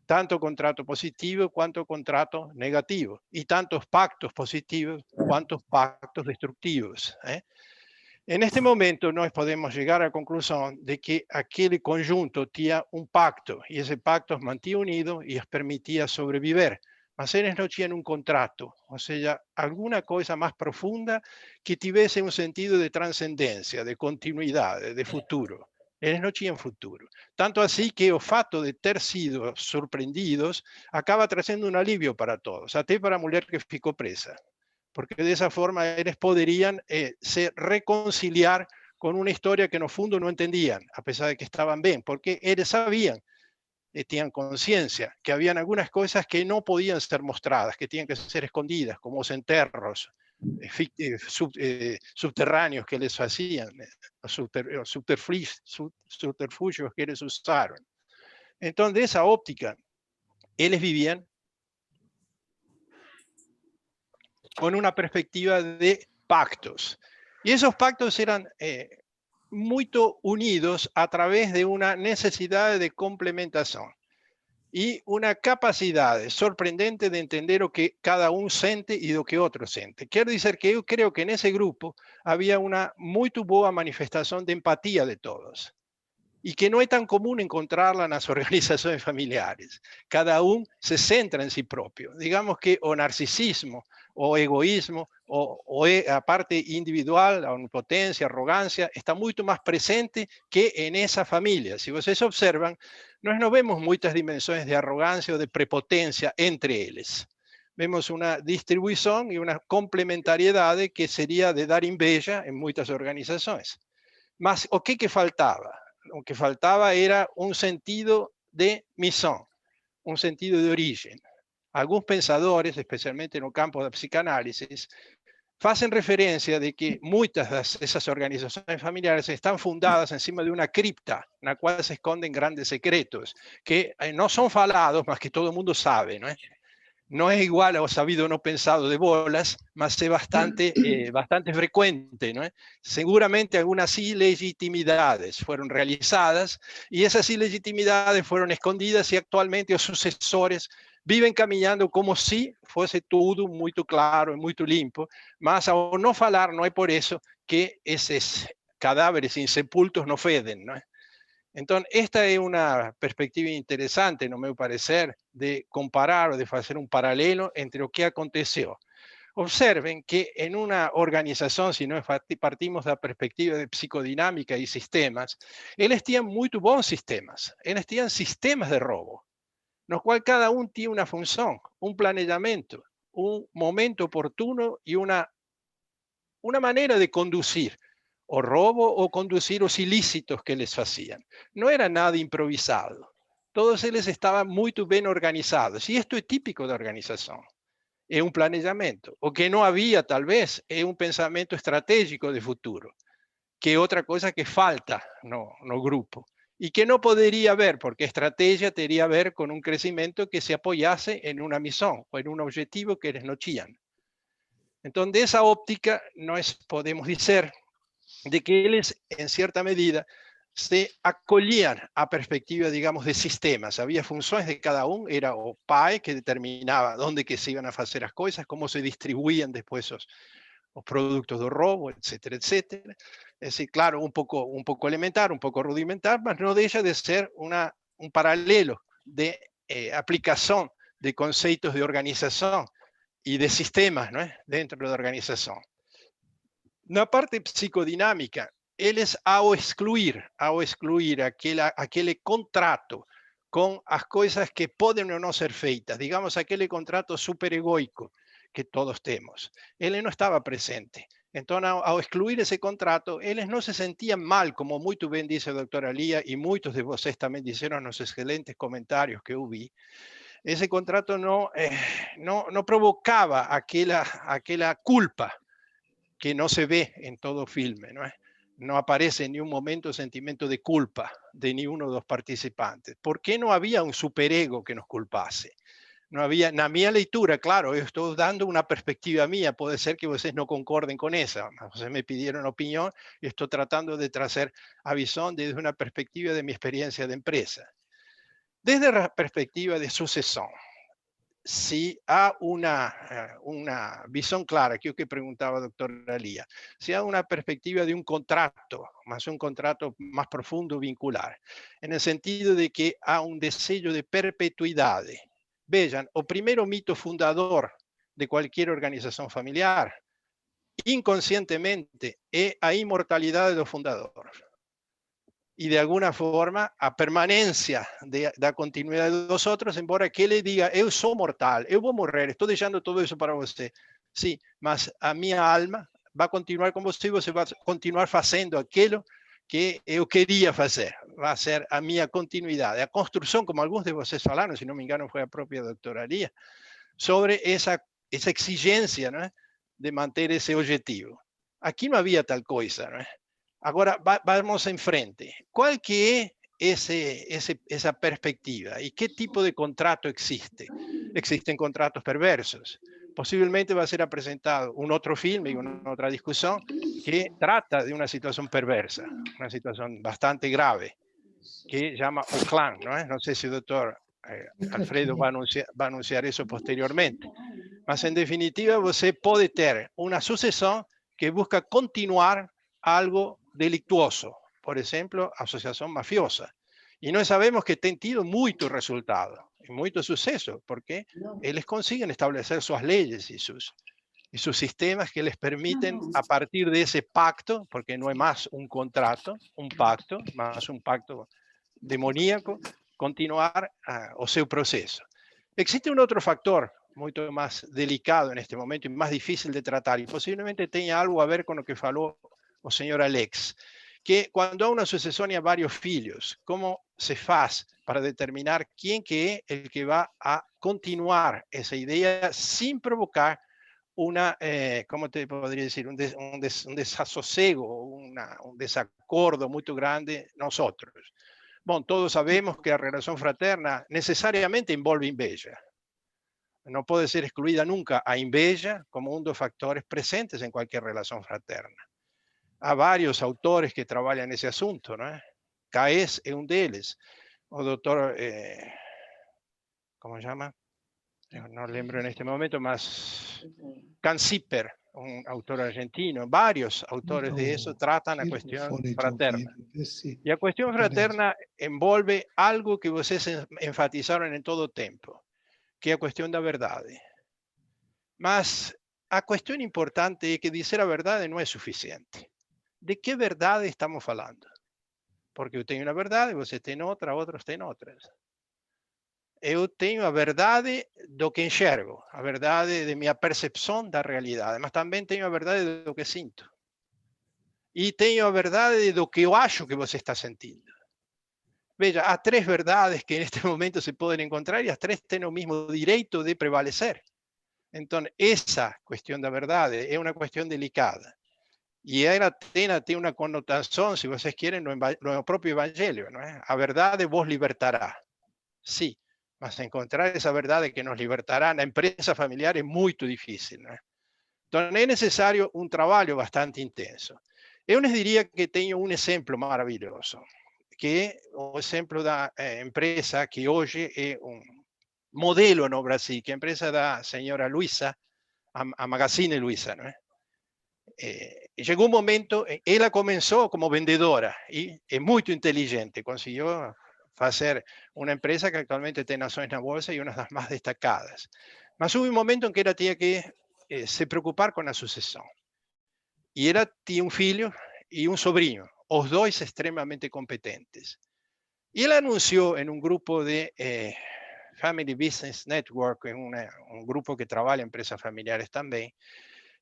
Tanto contrato positivo quanto contrato negativo, y tantos pactos positivos cuantos pactos destructivos. En este momento nós podemos llegar a la conclusión de que aquel conjunto tenía un pacto, y ese pacto os mantenía unidos y os permitía sobrevivir, mas eles no tenían un contrato, o sea, alguna cosa más profunda que tuviese un sentido de trascendencia, de continuidad, de futuro. Eles não tinham futuro. Tanto assim que o fato de ter sido surpreendidos acaba trazendo um alívio para todos, até para a mulher que ficou presa. Porque dessa forma eles poderiam se reconciliar com uma história que no fundo não entendiam, apesar de que estavam bem, porque eles sabiam, tinham consciência, que haviam algumas coisas que não podiam ser mostradas, que tinham que ser escondidas, como os enterros subterráneos que les hacían, subterfugios que ellos usaron. Entonces, de esa óptica, eles vivían con una perspectiva de pactos. Y esos pactos eran muy unidos a través de una necesidad de complementación y una capacidade sorprendente de entender o que cada um sente e do que outro sente. Quero dizer que eu creo que nesse grupo havia uma muito boa manifestação de empatia de todos e que não é tão comum encontrá-la nas organizações familiares. Cada um se centra em si próprio. Digamos que o narcisismo, o egoísmo, a parte individual, a onipotência, a arrogância, está muito mais presente que nessa família. Se vocês observam, nós não vemos muitas dimensões de arrogância ou de prepotência entre eles. Vemos uma distribuição e uma complementariedade que seria de dar inveja em muitas organizações. Mas o que faltava? O que faltava era um sentido de missão, um sentido de origem. Alguns pensadores, especialmente no campo da psicanálise, fazem referência de que muitas dessas organizações familiares estão fundadas em cima de uma cripta, na qual se escondem grandes secretos, que não são falados, mas que todo mundo sabe, não é? Não é igual ao sabido não pensado de Bolas, mas é bastante frequente, não é? Seguramente algumas ilegitimidades foram realizadas e essas ilegitimidades foram escondidas e atualmente os sucessores vivem caminhando como se fosse tudo muito claro e muito limpo, mas ao não falar não é por isso que esses cadáveres insepultos não fedem, não é? Então, esta é uma perspectiva interessante, no meu parecer, de comparar ou de fazer um paralelo entre o que aconteceu. Observem que em uma organização, se nós partimos da perspectiva de psicodinâmica e sistemas, eles tinham muito bons sistemas. Eles tinham sistemas de roubo, no qual cada um tinha uma função, um planejamento, um momento oportuno e uma maneira de conduzir o roubo ou conduzir os ilícitos que eles faziam. Não era nada improvisado. Todos eles estavam muito bem organizados. E isto é típico da organização. É um planejamento. O que não havia, talvez, é um pensamento estratégico de futuro, que é outra coisa que falta no grupo. E que não poderia haver, porque a estratégia teria a ver com um crescimento que se apoiasse em uma missão ou em um objetivo que eles não tinham. Então, dessa óptica, nós podemos dizer de que eles, em certa medida, se acolhiam à perspectiva, digamos, de sistemas. Havia funções de cada um, era o pai que determinava onde que se iam a fazer as coisas, como se distribuíam depois os produtos do roubo, etc, etc. É decir, claro, um pouco elementar, um pouco rudimentar, mas não deixa de ser um paralelo de aplicação de conceitos de organização e de sistemas, não é? Dentro da organização. Na parte psicodinâmica, eles, ao excluir aquele contrato com as coisas que podem ou não ser feitas, digamos, aquele contrato superegoico que todos temos, ele não estava presente. Então, ao excluir esse contrato, eles não se sentiam mal, como muito bem disse a doutora Lia, e muitos de vocês também disseram nos excelentes comentários que eu vi. Esse contrato não provocava aquela culpa que não se vê em todo o filme, não é? Não aparece em nenhum momento o sentimento de culpa de nenhum dos participantes. ¿Por que não havia um superego que nos culpasse? Não havia, na minha leitura, claro, eu estou dando uma perspectiva minha, pode ser que vocês não concordem com essa, mas vocês me pediram opinião e estou tratando de trazer a visão desde uma perspectiva de minha experiência de empresa. Desde a perspectiva de sucessão, se há uma visão clara, que é o que perguntava a doutora Lia, se há uma perspectiva de um contrato, mas um contrato mais profundo, vincular, no sentido de que há um desejo de perpetuidade. Vejam, o primeiro mito fundador de qualquer organização familiar, inconscientemente, é a imortalidade do fundador. E, de alguma forma, a permanência da continuidade dos outros, embora que ele diga, eu sou mortal, eu vou morrer, estou deixando tudo isso para você. Sim, mas a minha alma vai continuar com você, você vai continuar fazendo aquilo que eu queria fazer. Vai ser a minha continuidade. A construção, como alguns de vocês falaram, se não me engano, foi a própria doutora Lia, sobre essa exigência, não é, de manter esse objetivo. Aqui não havia tal coisa, não é? Agora, vamos em frente. Qual que é esa perspectiva. ¿Y qué tipo de contrato existe? Existen contratos perversos. Posiblemente va a ser presentado un otro filme y una otra discusión que trata de una situación perversa, una situación bastante grave, que llama O Clan, ¿no? No sé si el doctor Alfredo va a anunciar eso posteriormente. Mas, en definitiva, você puede tener una sucesión que busca continuar algo delictuoso, por ejemplo, asociación mafiosa. Y nós sabemos que tem tido muito resultado, y muito suceso, porque eles consiguen establecer sus leyes y sus sistemas que les permiten, a partir de ese pacto, porque no es más un contrato, un pacto, más un pacto demoníaco, continuar o seu proceso. Existe un otro factor mucho más delicado en este momento y más difícil de tratar, y posiblemente tenga algo a ver con lo que falou o señor Alex, que cuando hay una sucesión y a varios filhos, ¿cómo se hace para determinar quién que es el que va a continuar esa idea sin provocar una, ¿cómo te podría decir? Un desasosiego, un desacuerdo muy grande nosotros? Bueno, todos sabemos que la relación fraterna necesariamente envolve inveja. No puede ser excluida nunca a inveja como uno de los factores presentes en cualquier relación fraterna. Hay varios autores que trabajan ese asunto, ¿no? Caes es uno de ellos. O doctor, ¿cómo se llama? No lembro en este momento, más Canciper, un autor argentino. Varios autores de eso tratan la cuestión fraterna. Y la cuestión fraterna envolve algo que ustedes enfatizaron en todo tiempo, que es la cuestión de la verdad. Mas a cuestión importante es que decir la verdad no es suficiente. ¿De qué verdad estamos hablando? Porque yo tengo una verdad, você tem outra, outros têm outras. Eu tenho a verdade do que enxergo, a verdade de minha percepção da realidade, mas também tenho a verdade do que sinto. E tenho a verdade do que eu acho que você está sentindo. Veja, há três verdades que neste momento se podem encontrar e as três têm o mesmo direito de prevalecer. Então, essa questão da verdade é uma questão delicada. Y tiene una connotación, si ustedes quieren, en el propio evangelio, ¿no? A verdad vos libertará. Sí, mas encontrar esa verdad que nos libertará en la empresa familiar es muy difícil, ¿no? Entonces es necesario un trabajo bastante intenso. Yo les diría que tengo un ejemplo maravilloso, que es el ejemplo de la empresa que hoy es un modelo en Brasil, que es la empresa de la señora Luisa, a Magazine Luiza, ¿no? Llegó un momento, ella comenzó como vendedora y es muy inteligente, consiguió hacer una empresa que actualmente tiene acciones en la bolsa y una de las más destacadas. Mas hubo un momento en que ella tenía que se preocupar con la sucesión. Y ella tenía un filho y un sobrino, los dos extremadamente competentes. Y él anunció en un grupo de Family Business Network, en un grupo que trabaja en empresas familiares también,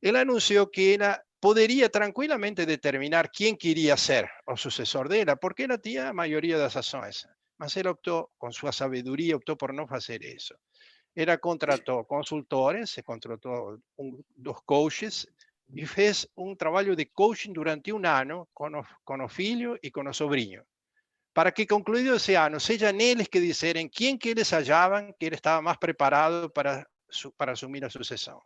él anunció que ella podría tranquilamente determinar quién quería ser el sucesor de ella, porque ella tenía la mayoría de las acciones. Mas él optó, con su sabiduría, optó por no hacer eso. Ella contrató consultores, se contrató dos coaches y fez un trabajo de coaching durante un año con los hijos y con los sobrinos, para que concluido ese año, sean ellos que dijeran quién que ellos hallaban que él estaba más preparado para asumir la sucesión.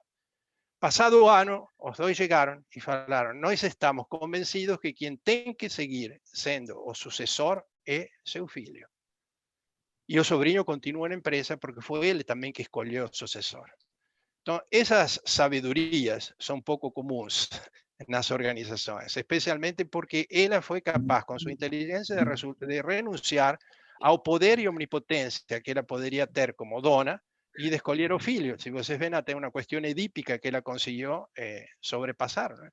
Pasado año, los dos llegaron y falaron, nós estamos convencidos que quien tiene que seguir siendo o sucesor es su filho. Y el sobrino continúa en la empresa porque fue él también que escogió el sucesor. Entonces, esas sabidurías son poco comunes en las organizaciones, especialmente porque ella fue capaz, con su inteligencia, de renunciar al poder y omnipotencia que ella podría tener como dona y de escolher o filho. Si ustedes ven, hasta una cuestión edípica que ella consiguió sobrepasar, ¿no?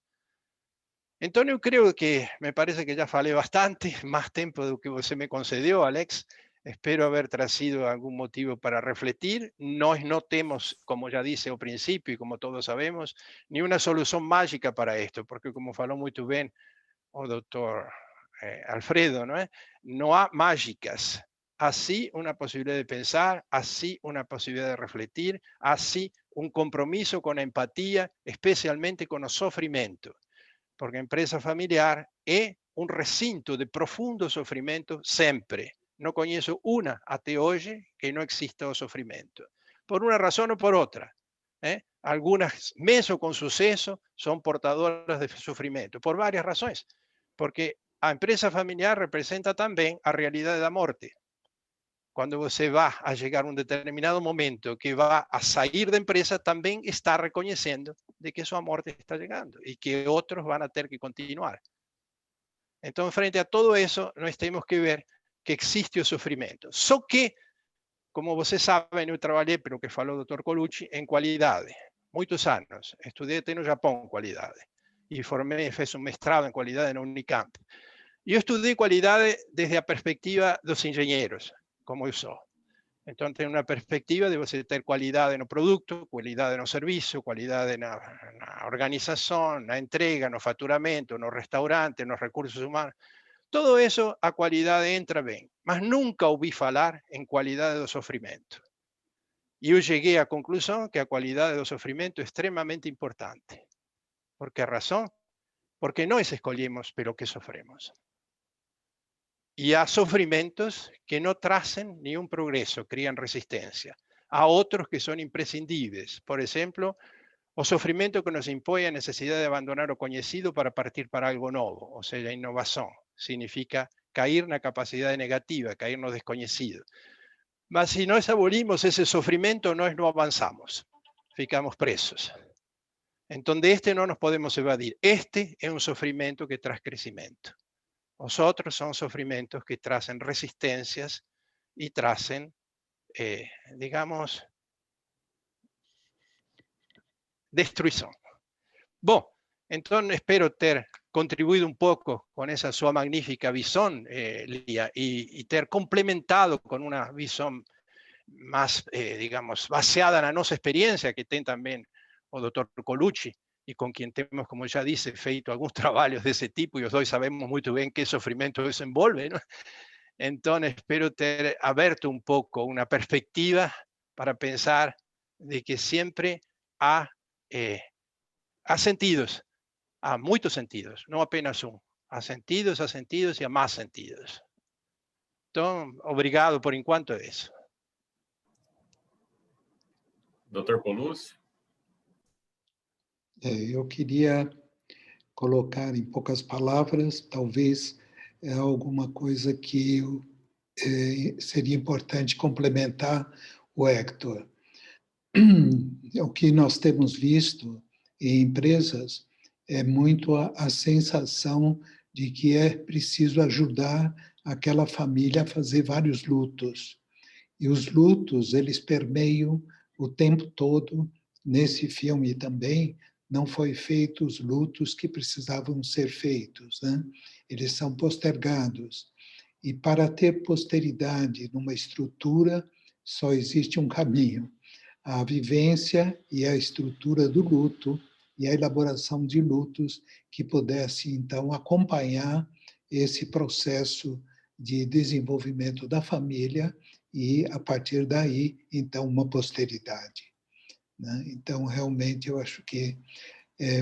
Entonces, yo creo que me parece que ya falé bastante, más tiempo de lo que usted me concedió, Alex. Espero haber traído algún motivo para refletir. No tenemos, como ya dice al principio y como todos sabemos, ni una solución mágica para esto, porque como faló muy bien el doctor Alfredo, no hay mágicas. Así una posibilidad de pensar, así una posibilidad de refletir, así un compromiso con la empatía, especialmente con el sufrimiento, porque empresa familiar es um recinto de profundo sofrimento sempre. Não conheço uma até hoje que não exista o sofrimento. Por uma razão ou por outra. Algunas, mesmo com sucesso, são portadoras de sofrimento. Por várias razões. Porque a empresa familiar representa também a realidade da morte. Quando você vai a chegar a um determinado momento que vai a sair da empresa, também está reconhecendo de que sua morte está chegando e que outros vão ter que continuar. Então, frente a todo isso, nós temos que ver que existe o sofrimento. Só que, como vocês sabem, eu trabalhei, pelo que falou o Dr. Colucci, em qualidade. Muitos anos. Estudei até no Japão qualidade. E fiz um mestrado em qualidade na Unicamp. Eu estudei qualidade desde a perspectiva dos engenheiros, como eu sou. Então, tem uma perspectiva de você ter qualidade no produto, qualidade no serviço, qualidade na organização, na entrega, no faturamento, no restaurante, nos recursos humanos. Todo isso, a qualidade entra bem. Mas nunca ouvi falar em qualidade do sofrimento. E eu cheguei à conclusão que a qualidade do sofrimento é extremamente importante. ¿Por qué razón? Porque nós escolhemos pelo que sofremos. E há sofrimentos que não trazem nenhum progresso, criam resistência. Há outros que são imprescindíveis. Por exemplo, o sofrimento que nos impõe a necessidade de abandonar o conhecido para partir para algo novo, ou seja, a inovação. Significa cair na capacidade negativa, cair no desconhecido. Mas se nós abolimos esse sofrimento, nós não avançamos. Ficamos presos. Então, de este não nos podemos evadir. Este é um sofrimento que traz crescimento. Os outros são sofrimentos que trazem resistências e trazem, digamos, destruição. Bom, então espero ter contribuído um pouco com essa sua magnífica visão, Lia, e ter complementado com uma visão mais, digamos, baseada na nossa experiência, que tem também o Dr. Colucci, e com quem temos, como já disse, feito alguns trabalhos desse tipo, e os dois sabemos muito bem que sofrimento isso envolve, não? Então, espero ter aberto um pouco uma perspectiva para pensar de que sempre há sentidos, há muitos sentidos, não apenas um. Há sentidos e há mais sentidos. Então, obrigado por enquanto é isso. Dr. Colucci? Eu queria colocar em poucas palavras, talvez, alguma coisa que seria importante complementar o Hector. O que nós temos visto em empresas é muito a sensação de que é preciso ajudar aquela família a fazer vários lutos. E os lutos, eles permeiam o tempo todo. Nesse filme também, não foi feito os lutos que precisavam ser feitos, né? Eles são postergados. E para ter posteridade numa estrutura, só existe um caminho: a vivência e a estrutura do luto e a elaboração de lutos que pudesse, então, acompanhar esse processo de desenvolvimento da família e, a partir daí, então, uma posteridade. Então, realmente, eu acho que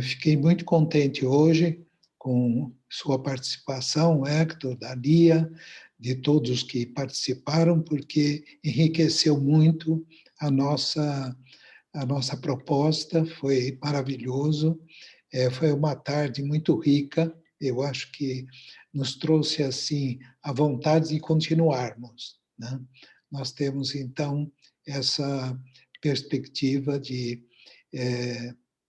fiquei muito contente hoje com sua participação, Hector, da Lia, de todos que participaram, porque enriqueceu muito a nossa proposta, foi maravilhoso, foi uma tarde muito rica, eu acho que nos trouxe, assim, a vontade de continuarmos, né? Nós temos, então, essa perspectiva de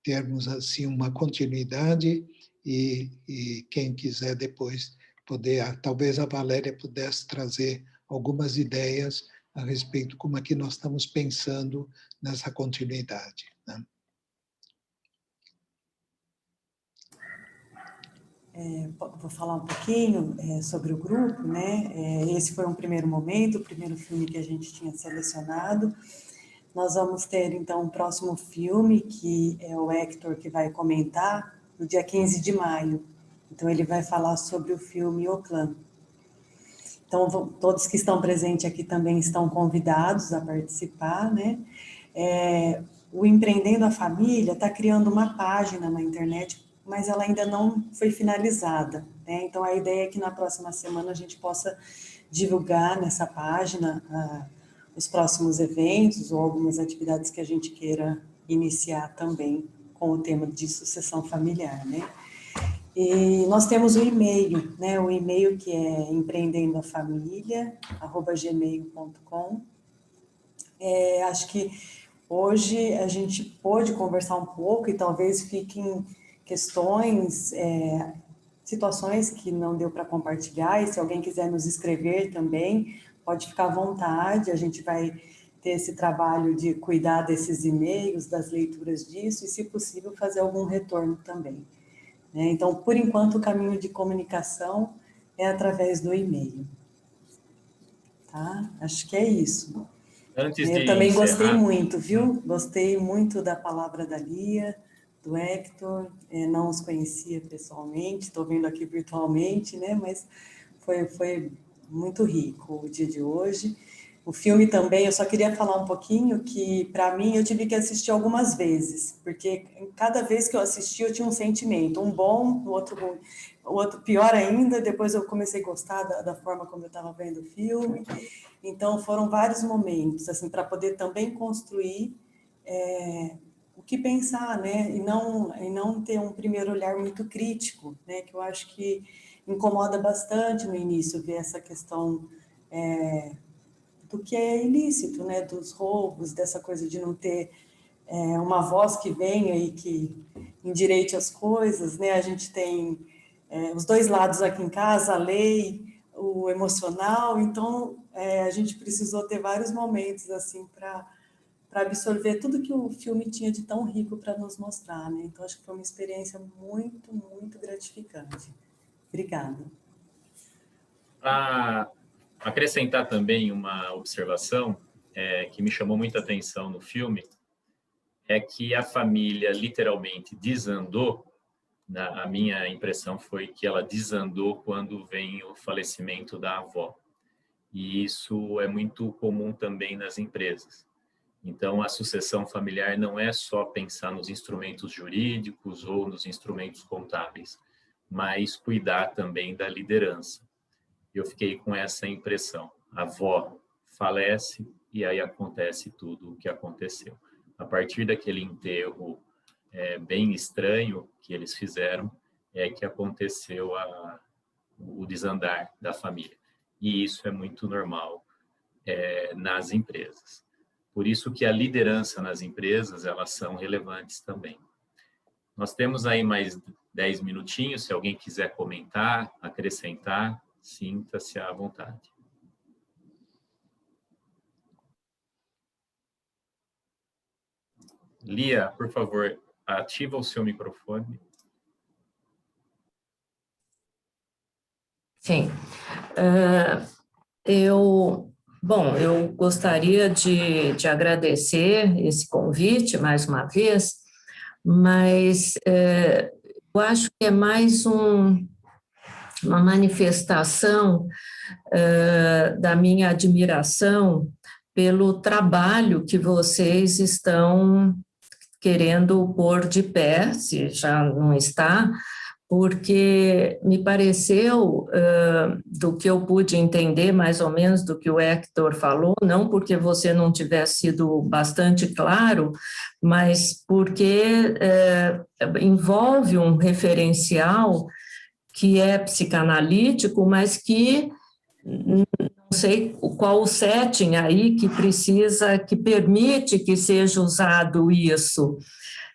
termos assim uma continuidade e quem quiser depois poder, talvez a Valéria pudesse trazer algumas ideias a respeito de como é que nós estamos pensando nessa continuidade, né? Vou falar um pouquinho sobre o grupo, né? Esse foi um primeiro momento, o primeiro filme que a gente tinha selecionado. Nós vamos ter, então, um próximo filme, que é o Hector que vai comentar, no dia 15 de maio. Então, ele vai falar sobre o filme O Clã. Então, todos que estão presentes aqui também estão convidados a participar, né? O Empreendendo a Família está criando uma página na internet mas ela ainda não foi finalizada, né? Então, a ideia é que na próxima semana a gente possa divulgar nessa página os próximos eventos ou algumas atividades que a gente queira iniciar também com o tema de sucessão familiar, né? E nós temos o e-mail, né? O e-mail que é empreendendofamilia@gmail.com. Acho que hoje a gente pôde conversar um pouco e talvez fiquem questões, situações que não deu para compartilhar, e se alguém quiser nos escrever também, pode ficar à vontade, a gente vai ter esse trabalho de cuidar desses e-mails, das leituras disso, e se possível fazer algum retorno também. Então, por enquanto, o caminho de comunicação é através do e-mail. Tá? Acho que é isso. Eu também gostei muito, viu? Gostei muito da palavra da Lia, do Hector, não os conhecia pessoalmente, estou vendo aqui virtualmente, né? Mas foi muito rico o dia de hoje. O filme também, eu só queria falar um pouquinho que, para mim, eu tive que assistir algumas vezes, porque cada vez que eu assisti eu tinha um sentimento, um bom, o outro ruim, o outro pior ainda, depois eu comecei a gostar da forma como eu estava vendo o filme. Então, foram vários momentos, assim, para poder também construir o que pensar, né? E não ter um primeiro olhar muito crítico, né? Que eu acho que incomoda bastante no início ver essa questão do que é ilícito, né? Dos roubos, dessa coisa de não ter uma voz que venha e que endireite as coisas, né? A gente tem os dois lados aqui em casa, a lei, o emocional, então a gente precisou ter vários momentos assim para absorver tudo que o filme tinha de tão rico para nos mostrar, né? Então acho que foi uma experiência muito, muito gratificante. Obrigada. Para acrescentar também uma observação que me chamou muita atenção no filme, é que a família literalmente desandou. A minha impressão foi que ela desandou quando vem o falecimento da avó. E isso é muito comum também nas empresas. Então, a sucessão familiar não é só pensar nos instrumentos jurídicos ou nos instrumentos contábeis, mas cuidar também da liderança. Eu fiquei com essa impressão. A avó falece e aí acontece tudo o que aconteceu. A partir daquele enterro bem estranho que eles fizeram, que aconteceu o desandar da família. E isso é muito normal nas empresas. Por isso que a liderança nas empresas, elas são relevantes também. Nós temos aí mais 10 minutinhos, se alguém quiser comentar, acrescentar, sinta-se à vontade. Lia, por favor, ativa o seu microfone. Sim. Eu gostaria de agradecer esse convite mais uma vez, mas eu acho que é mais uma manifestação da minha admiração pelo trabalho que vocês estão querendo pôr de pé, se já não está, porque me pareceu, do que eu pude entender mais ou menos do que o Hector falou, não porque você não tivesse sido bastante claro, mas porque envolve um referencial que é psicanalítico, mas que não sei qual o setting aí que permite que seja usado isso.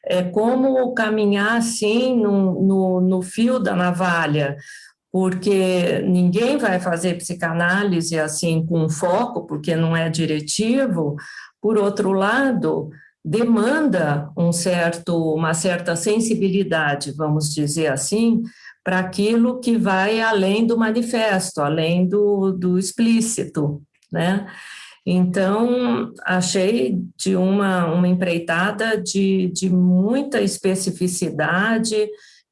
É como caminhar assim no fio da navalha, porque ninguém vai fazer psicanálise assim com foco, porque não é diretivo. Por outro lado, demanda uma certa sensibilidade, vamos dizer assim, para aquilo que vai além do manifesto, além do explícito, né? Então, achei de uma empreitada de muita especificidade,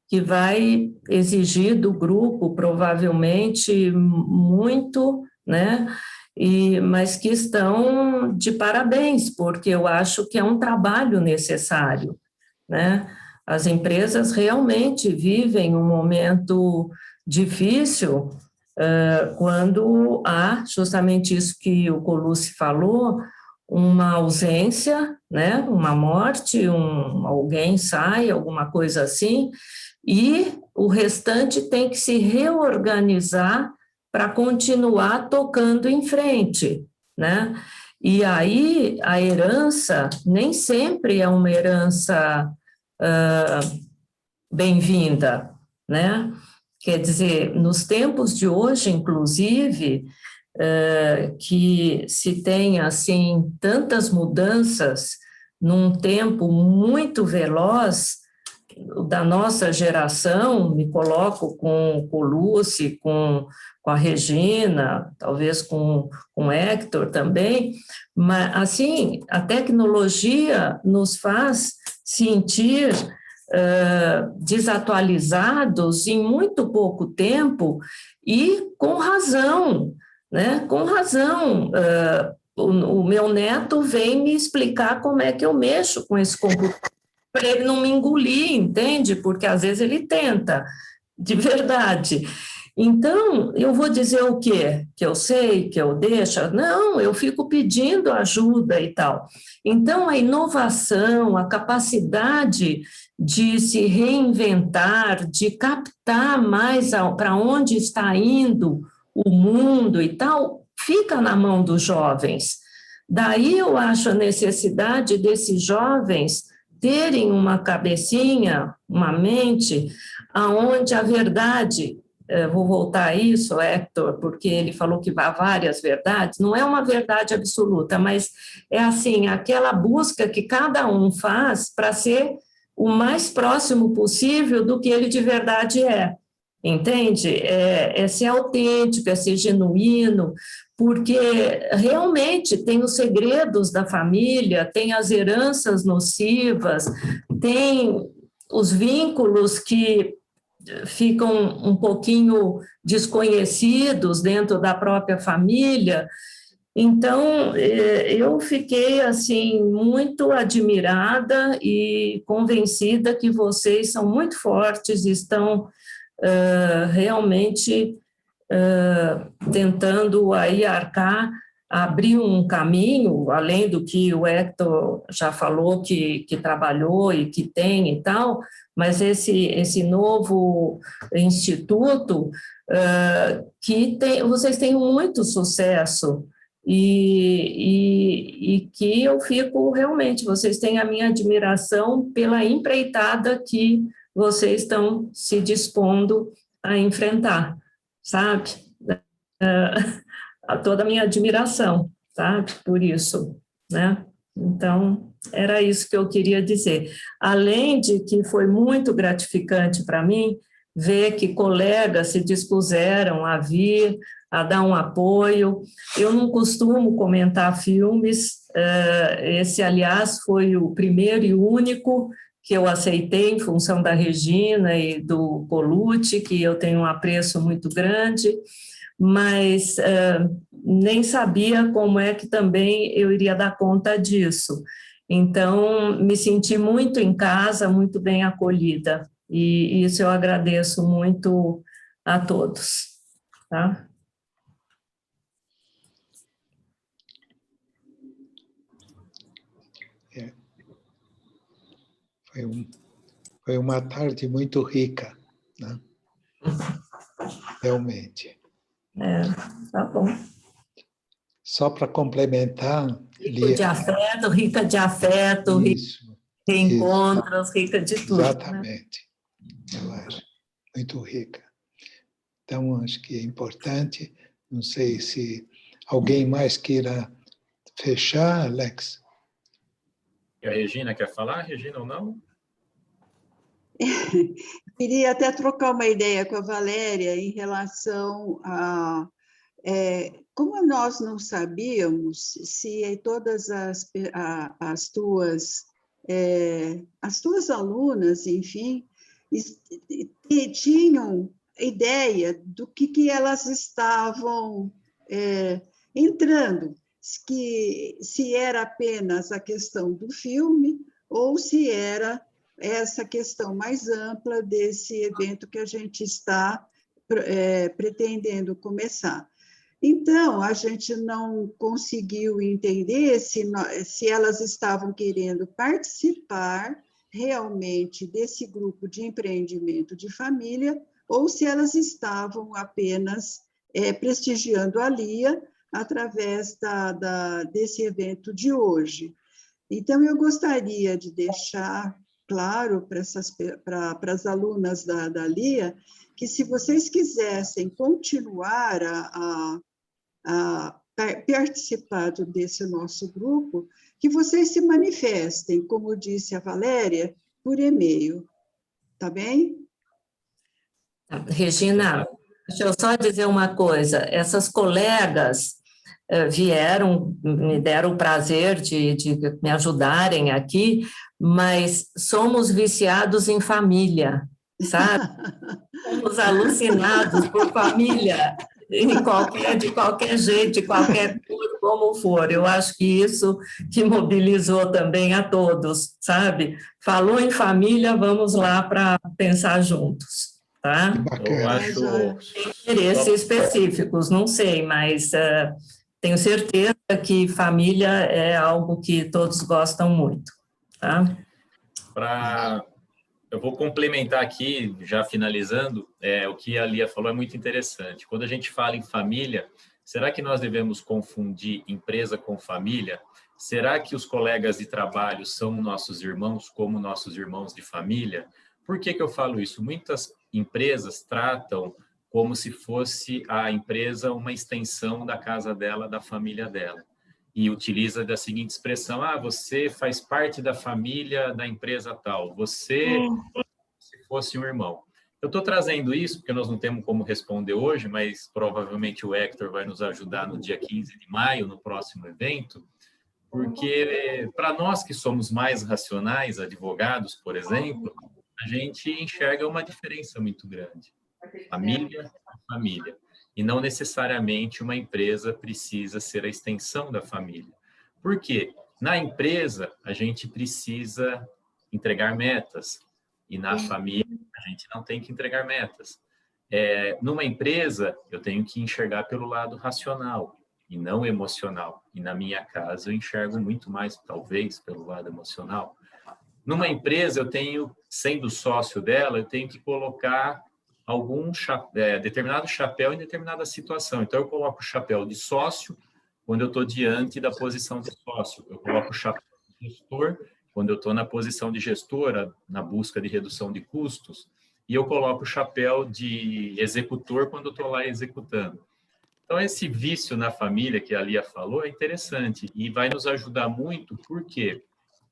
que vai exigir do grupo, provavelmente, muito, né? Mas que estão de parabéns, porque eu acho que é um trabalho necessário, né? As empresas realmente vivem um momento difícil quando há justamente isso que o Colucci falou, uma ausência, né, uma morte, alguém sai, alguma coisa assim, e o restante tem que se reorganizar para continuar tocando em frente, né? E aí a herança nem sempre é uma herança bem-vinda, né? Quer dizer, nos tempos de hoje, inclusive, que se tem, assim, tantas mudanças num tempo muito veloz, da nossa geração, me coloco com o Colucci, com a Regina, talvez com o Hector também, mas, assim, a tecnologia nos faz sentir desatualizados em muito pouco tempo e com razão, né? Com razão. O meu neto vem me explicar como é que eu mexo com esse computador, para ele não me engolir, entende? Porque às vezes ele tenta, de verdade. Então, eu vou dizer o quê? Que eu sei, que eu deixo? Não, eu fico pedindo ajuda e tal. Então, a inovação, a capacidade de se reinventar, de captar mais para onde está indo o mundo e tal, fica na mão dos jovens. Daí eu acho a necessidade desses jovens terem uma cabecinha, uma mente, aonde a verdade, vou voltar a isso, Hector, porque ele falou que há várias verdades, não é uma verdade absoluta, mas é assim, aquela busca que cada um faz para ser o mais próximo possível do que ele de verdade é, entende? É ser autêntico, é ser genuíno, porque realmente tem os segredos da família, tem as heranças nocivas, tem os vínculos que ficam um pouquinho desconhecidos dentro da própria família. Então, eu fiquei, assim, muito admirada e convencida que vocês são muito fortes e estão realmente tentando aí arcar, abrir um caminho, além do que o Hector já falou que trabalhou e que tem e tal, mas esse novo instituto que vocês têm muito sucesso e que eu fico realmente, vocês têm a minha admiração pela empreitada que vocês estão se dispondo a enfrentar, sabe? Toda a minha admiração, sabe? Por isso, né? Então, era isso que eu queria dizer. Além de que foi muito gratificante para mim ver que colegas se dispuseram a vir, a dar um apoio. Eu não costumo comentar filmes, esse, aliás, foi o primeiro e único que eu aceitei em função da Regina e do Colucci, que eu tenho um apreço muito grande, mas nem sabia como é que também eu iria dar conta disso. Então, me senti muito em casa, muito bem acolhida, e isso eu agradeço muito a todos, tá? Foi uma tarde muito rica, né? Realmente. Tá bom. Só para complementar... rica de afeto, isso, rica de encontros, rica de tudo. Exatamente, né? Eu acho, muito rica. Então, acho que é importante, não sei se alguém mais queira fechar, Alex. E a Regina quer falar? Regina ou não? Queria até trocar uma ideia com a Valéria em relação a... como nós não sabíamos se todas as tuas alunas, enfim, tinham ideia do que elas estavam entrando, se era apenas a questão do filme ou se era essa questão mais ampla desse evento que a gente está pretendendo começar. Então, a gente não conseguiu entender se elas estavam querendo participar realmente desse grupo de empreendimento de família ou se elas estavam apenas prestigiando a Lia através desse evento de hoje. Então, eu gostaria de deixar claro para as alunas da Lia que, se vocês quisessem continuar a participar desse nosso grupo, que vocês se manifestem, como disse a Valéria, por e-mail. Tá bem? Regina, deixa eu só dizer uma coisa. Essas colegas vieram, me deram o prazer de me ajudarem aqui, mas somos viciados em família, sabe? Somos alucinados por família, de qualquer jeito, de qualquer cor, como for. Eu acho que isso que mobilizou também a todos, sabe? Falou em família, vamos lá para pensar juntos, tá? Eu acho... Interesses específicos, não sei, mas tenho certeza que família é algo que todos gostam muito, tá? Eu vou complementar aqui, já finalizando, o que a Lia falou é muito interessante. Quando a gente fala em família, será que nós devemos confundir empresa com família? Será que os colegas de trabalho são nossos irmãos como nossos irmãos de família? Por que eu falo isso? Muitas empresas tratam como se fosse a empresa uma extensão da casa dela, da família dela. E utiliza da seguinte expressão: você faz parte da família da empresa tal, você se fosse um irmão. Eu estou trazendo isso porque nós não temos como responder hoje, mas provavelmente o Hector vai nos ajudar no dia 15 de maio, no próximo evento, porque para nós que somos mais racionais, advogados, por exemplo, a gente enxerga uma diferença muito grande. Família, família. E não necessariamente uma empresa precisa ser a extensão da família. Por quê? Na empresa, a gente precisa entregar metas. E na família, a gente não tem que entregar metas. Numa empresa, eu tenho que enxergar pelo lado racional e não emocional. E na minha casa, eu enxergo muito mais, talvez, pelo lado emocional. Numa empresa, eu tenho, sendo sócio dela, eu tenho que colocar algum determinado chapéu em determinada situação. Então, eu coloco o chapéu de sócio quando eu estou diante da posição de sócio. Eu coloco o chapéu de gestor quando eu estou na posição de gestora, na busca de redução de custos. E eu coloco o chapéu de executor quando eu estou lá executando. Então, esse vício na família que a Lia falou é interessante e vai nos ajudar muito. Por quê?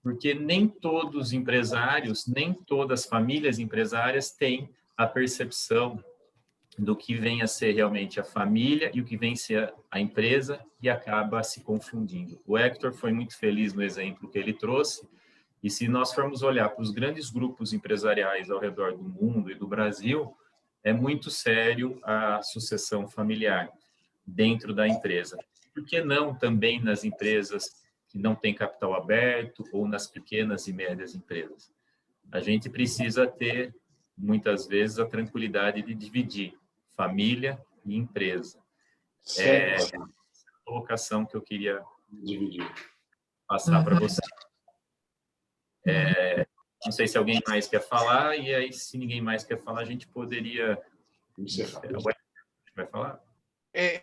Porque nem todos os empresários, nem todas as famílias empresárias têm a percepção do que vem a ser realmente a família e o que vem a ser a empresa e acaba se confundindo. O Hector foi muito feliz no exemplo que ele trouxe, e se nós formos olhar para os grandes grupos empresariais ao redor do mundo e do Brasil, é muito sério a sucessão familiar dentro da empresa. Por que não também nas empresas que não têm capital aberto ou nas pequenas e médias empresas? A gente precisa ter muitas vezes a tranquilidade de dividir família e empresa. Essa colocação que eu queria passar para você. Não sei se alguém mais quer falar, e aí, se ninguém mais quer falar, a gente poderia... Vai falar?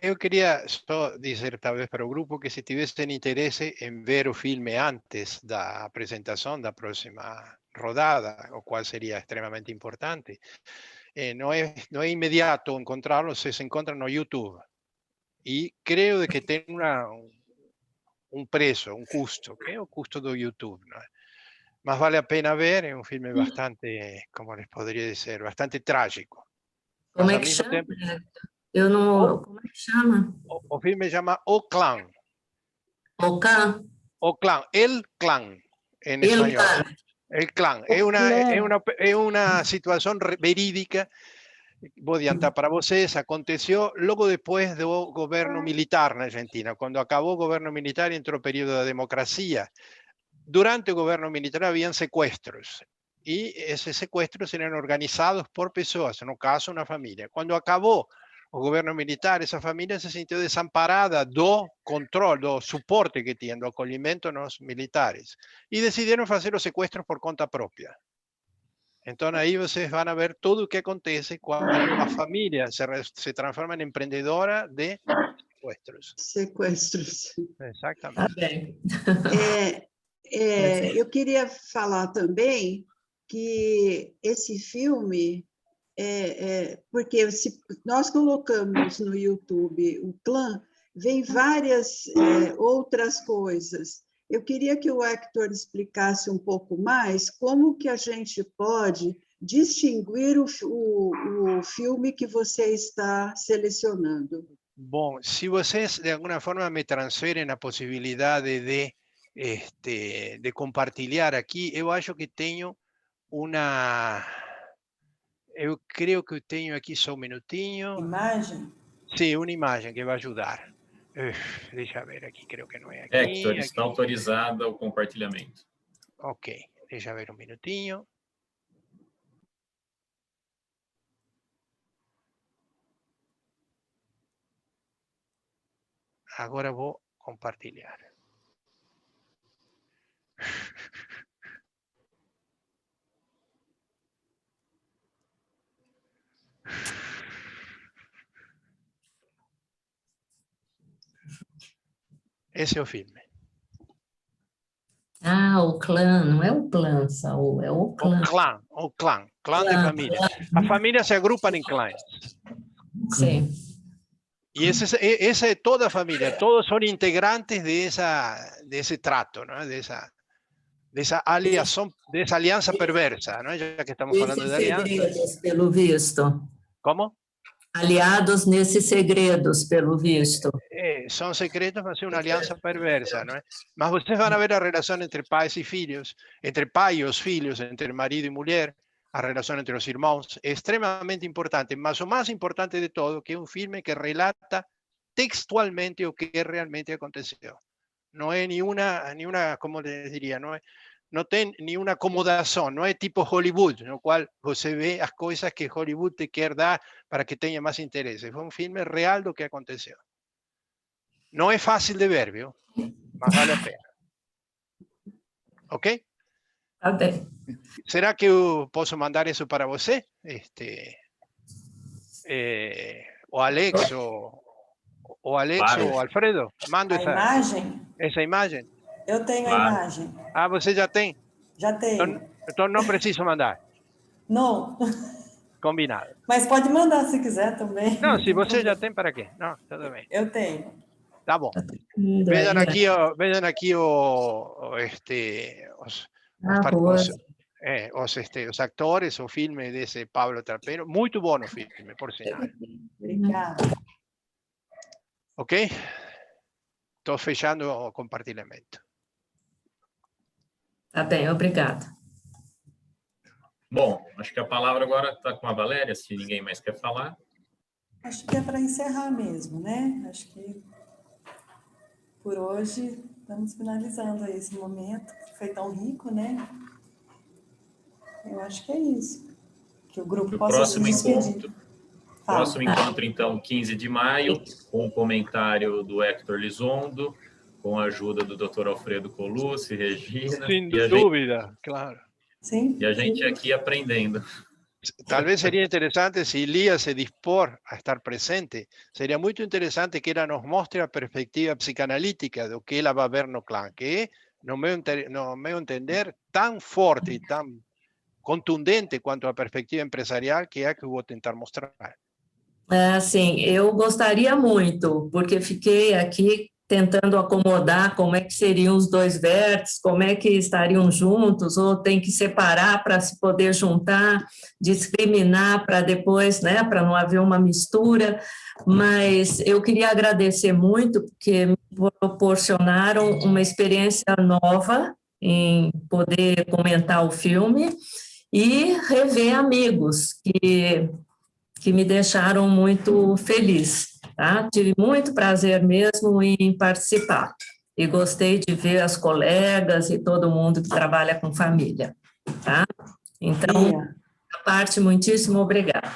Eu queria só dizer, talvez, para o grupo, que se tivessem interesse em ver o filme antes da apresentação da próxima rodada, o cual sería extremadamente importante. No es inmediato encontrarlo, se encuentra en YouTube. Y creo de que tiene un precio, un custo, que es el custo de YouTube. ¿No? Más vale a pena ver, es un filme bastante, como les podría decir, bastante trágico. Como é que chama? Tempo, eu não... Como é que chama? O filme se llama O Clan. O Clan? O Clan, El Clan, en español. El Clan. Es una situación verídica, vou adiantar para vocês, aconteceu logo depois do governo militar na Argentina. Quando acabou o governo militar, entrou o período da democracia. Durante o governo militar haviam sequestros. y esos secuestros eran organizados por personas, no caso una familia. Cuando acabó el gobierno militar, esa familia se sintió desamparada do control, do suporte que tienen, do acolhimento nos militares, y decidieron hacer los secuestros por conta propia. Entonces ahí ustedes van a ver todo lo que acontece cuando una familia se transforma en emprendedora de sequestros. Sequestros. Exatamente. Eu queria falar também que esse filme, porque se nós colocamos no YouTube o Clã, vem várias outras coisas. Eu queria que o Hector explicasse um pouco mais como que a gente pode distinguir o filme que você está selecionando. Bom, se vocês de alguma forma me transferem a possibilidade de compartilhar aqui, eu acho que tenho uma... Eu creio que eu tenho aqui só um minutinho. Imagem? Sim, uma imagem que vai ajudar. Deixa eu ver aqui, creio que não é aqui. Hector, está autorizado o compartilhamento. Ok, deixa eu ver um minutinho. Agora vou compartilhar. Esse é o filme. Ah, o Clã, não é o Clã, Saul, é o Clã. O clã de família. As famílias se agrupam em clãs. Sim. Y esa es toda familia, todos son integrantes de ese trato, ¿no? de esa alianza perversa, ¿no? Ya que estamos hablando de alianza. Segredos, pelo visto. ¿Cómo? Aliados nesses segredos, pelo visto. Son secretos, pero es una alianza perversa, ¿no? Mas ustedes van a ver la relación entre pais y filhos, entre pai y os filhos, entre marido y mujer, a relación entre los irmãos, es extremadamente importante, mas o más importante de todo, que es un filme que relata textualmente lo que realmente aconteció. No es ni una, como les diría, no tiene ni una acomodación, no es tipo Hollywood, en el cual você ve las cosas que Hollywood te quiere dar para que tenga más interés. Fue un filme real lo que aconteció. No es fácil de ver, ¿vio? Mas vale la pena. ¿Ok? Okay. ¿Será que eu posso mandar isso para você? O Alex, o Alfredo? Mando essa imagem? Eu tenho a imagem. Ah, você já tem? Já tenho. Então não preciso mandar? Não. Combinado. Mas pode mandar se quiser também. Não, se você já tem, para quê? Não, tudo bem. Eu tenho. Tá bom. Vejam aqui os actores, o filme desse Pablo Trapero, muito bom o filme, por sinal. Obrigada. Ok? Estou fechando o compartilhamento. Tá bem, obrigada. Bom, acho que a palavra agora está com a Valéria, se ninguém mais quer falar. Acho que é para encerrar mesmo, né? Acho que por hoje estamos finalizando esse momento, que foi tão rico, né? Eu acho que é isso. Que o grupo possa se despedir. Próximo encontro, então, 15 de maio, com o comentário do Hector Lizondo, com a ajuda do Dr. Alfredo Colucci, Regina. Sem dúvida, claro. Sim. E a gente aqui aprendendo. Talvez seria interessante, se Lia se dispor a estar presente, seria muito interessante que ela nos mostre a perspectiva psicanalítica do que ela vai ver no clã, que é, no meu entender, tão forte e tão contundente quanto a perspectiva empresarial, que é a que eu vou tentar mostrar. Sim, eu gostaria muito, porque fiquei aqui tentando acomodar como é que seriam os dois vértices, como é que estariam juntos, ou tem que separar para se poder juntar, discriminar para depois, né, para não haver uma mistura, mas eu queria agradecer muito, porque me proporcionaram uma experiência nova em poder comentar o filme e rever amigos que me deixaram muito feliz. Tá? Tive muito prazer mesmo em participar e gostei de ver as colegas e todo mundo que trabalha com família. Tá? Então, a parte, muitíssimo obrigada.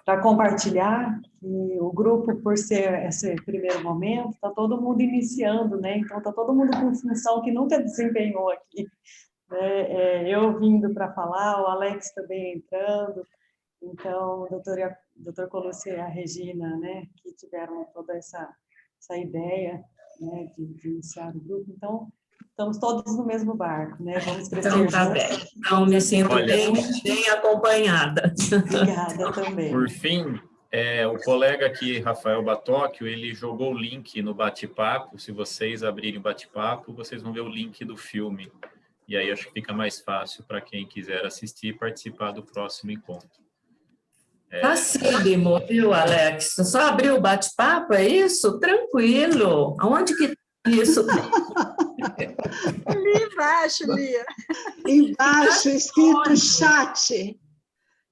Para compartilhar, e o grupo, por ser esse primeiro momento, está todo mundo iniciando, né? Então, está todo mundo com função que nunca desempenhou aqui. Né? Eu vindo para falar, o Alex também entrando, então, o doutor Colucci e a Regina, né, que tiveram toda essa ideia, né, de iniciar o grupo. Então, estamos todos no mesmo barco, né? Vamos crescer juntos. Então, tá bem. Então, me sinto bem acompanhada. Obrigada também. Por fim, o colega aqui, Rafael Batóquio, ele jogou o link no bate-papo. Se vocês abrirem o bate-papo, vocês vão ver o link do filme. E aí acho que fica mais fácil para quem quiser assistir e participar do próximo encontro. Facílimo, viu, Alex? Só abrir o bate-papo, é isso? Tranquilo. Aonde que tá isso? Ali embaixo, Lia. Embaixo, escrito chat.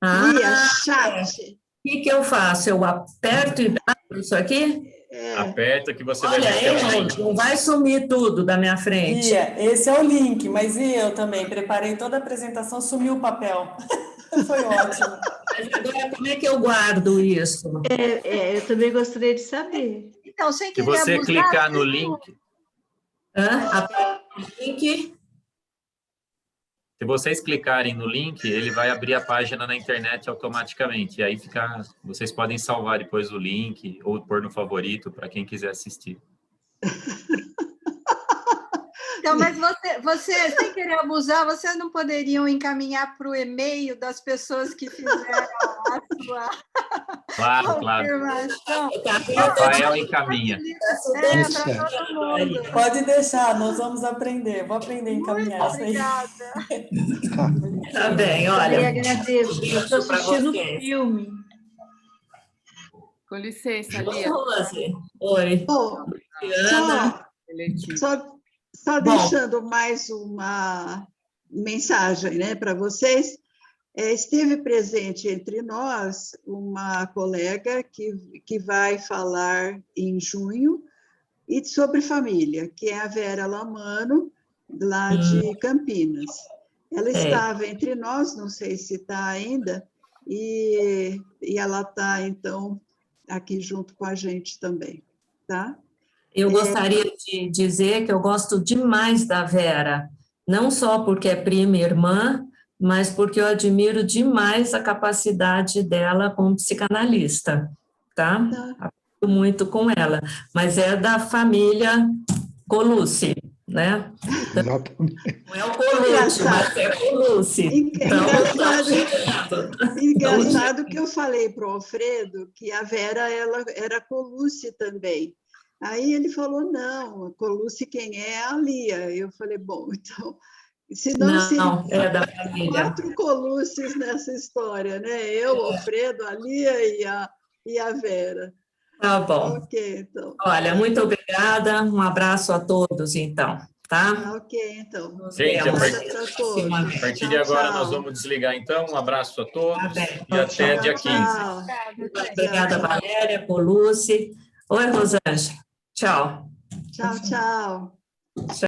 Lia, chat. O que eu faço? Eu aperto e abro isso aqui? Aperta que você Olha, vai ver. Não vai sumir tudo da minha frente. Esse é o link, mas e eu também? Preparei toda a apresentação, sumiu o papel. Foi ótimo. Mas agora, como é que eu guardo isso? Eu também gostaria de saber. Então, sem querer abusar... Se você clicar no link... link... Se vocês clicarem no link, ele vai abrir a página na internet automaticamente. E aí vocês podem salvar depois o link ou pôr no favorito para quem quiser assistir. Então, mas você, sem querer abusar, vocês não poderiam encaminhar para o e-mail das pessoas que fizeram a sua confirmação? Rafael encaminha. Para todo mundo. Pode deixar, nós vamos aprender. Vou aprender a encaminhar isso aí. Obrigada. Tá bem, olha. Eu agradeço. Eu estou assistindo o filme. Com licença, Lia. Oi. Só deixando mais uma mensagem, né, para vocês. Esteve presente entre nós uma colega que vai falar em junho e sobre família, que é a Vera Lamano, lá de Campinas. Ela estava entre nós, não sei se está ainda, e ela está, então, aqui junto com a gente também, tá? Eu gostaria de dizer que eu gosto demais da Vera, não só porque é prima e irmã, mas porque eu admiro demais a capacidade dela como psicanalista, tá? Aprendo muito com ela, mas é da família Colucci, né? Não é o Colucci, mas é Colucci. Engraçado que eu falei para o Alfredo que a Vera ela era Colucci também. Aí ele falou, não, Colucci quem é a Lia. Eu falei, bom, então... Não, é da família. 4 Coluccis nessa história, né? Eu, o Alfredo, a Lia e a Vera. Tá bom. Ok, então. Olha, muito obrigada, um abraço a todos, então, tá? Ok, então. Gente, a partir de agora nós vamos desligar, então. Um abraço a todos e até dia 15. Obrigada, Valéria, Colucci. Oi, Rosângela. Tchau. Tchau.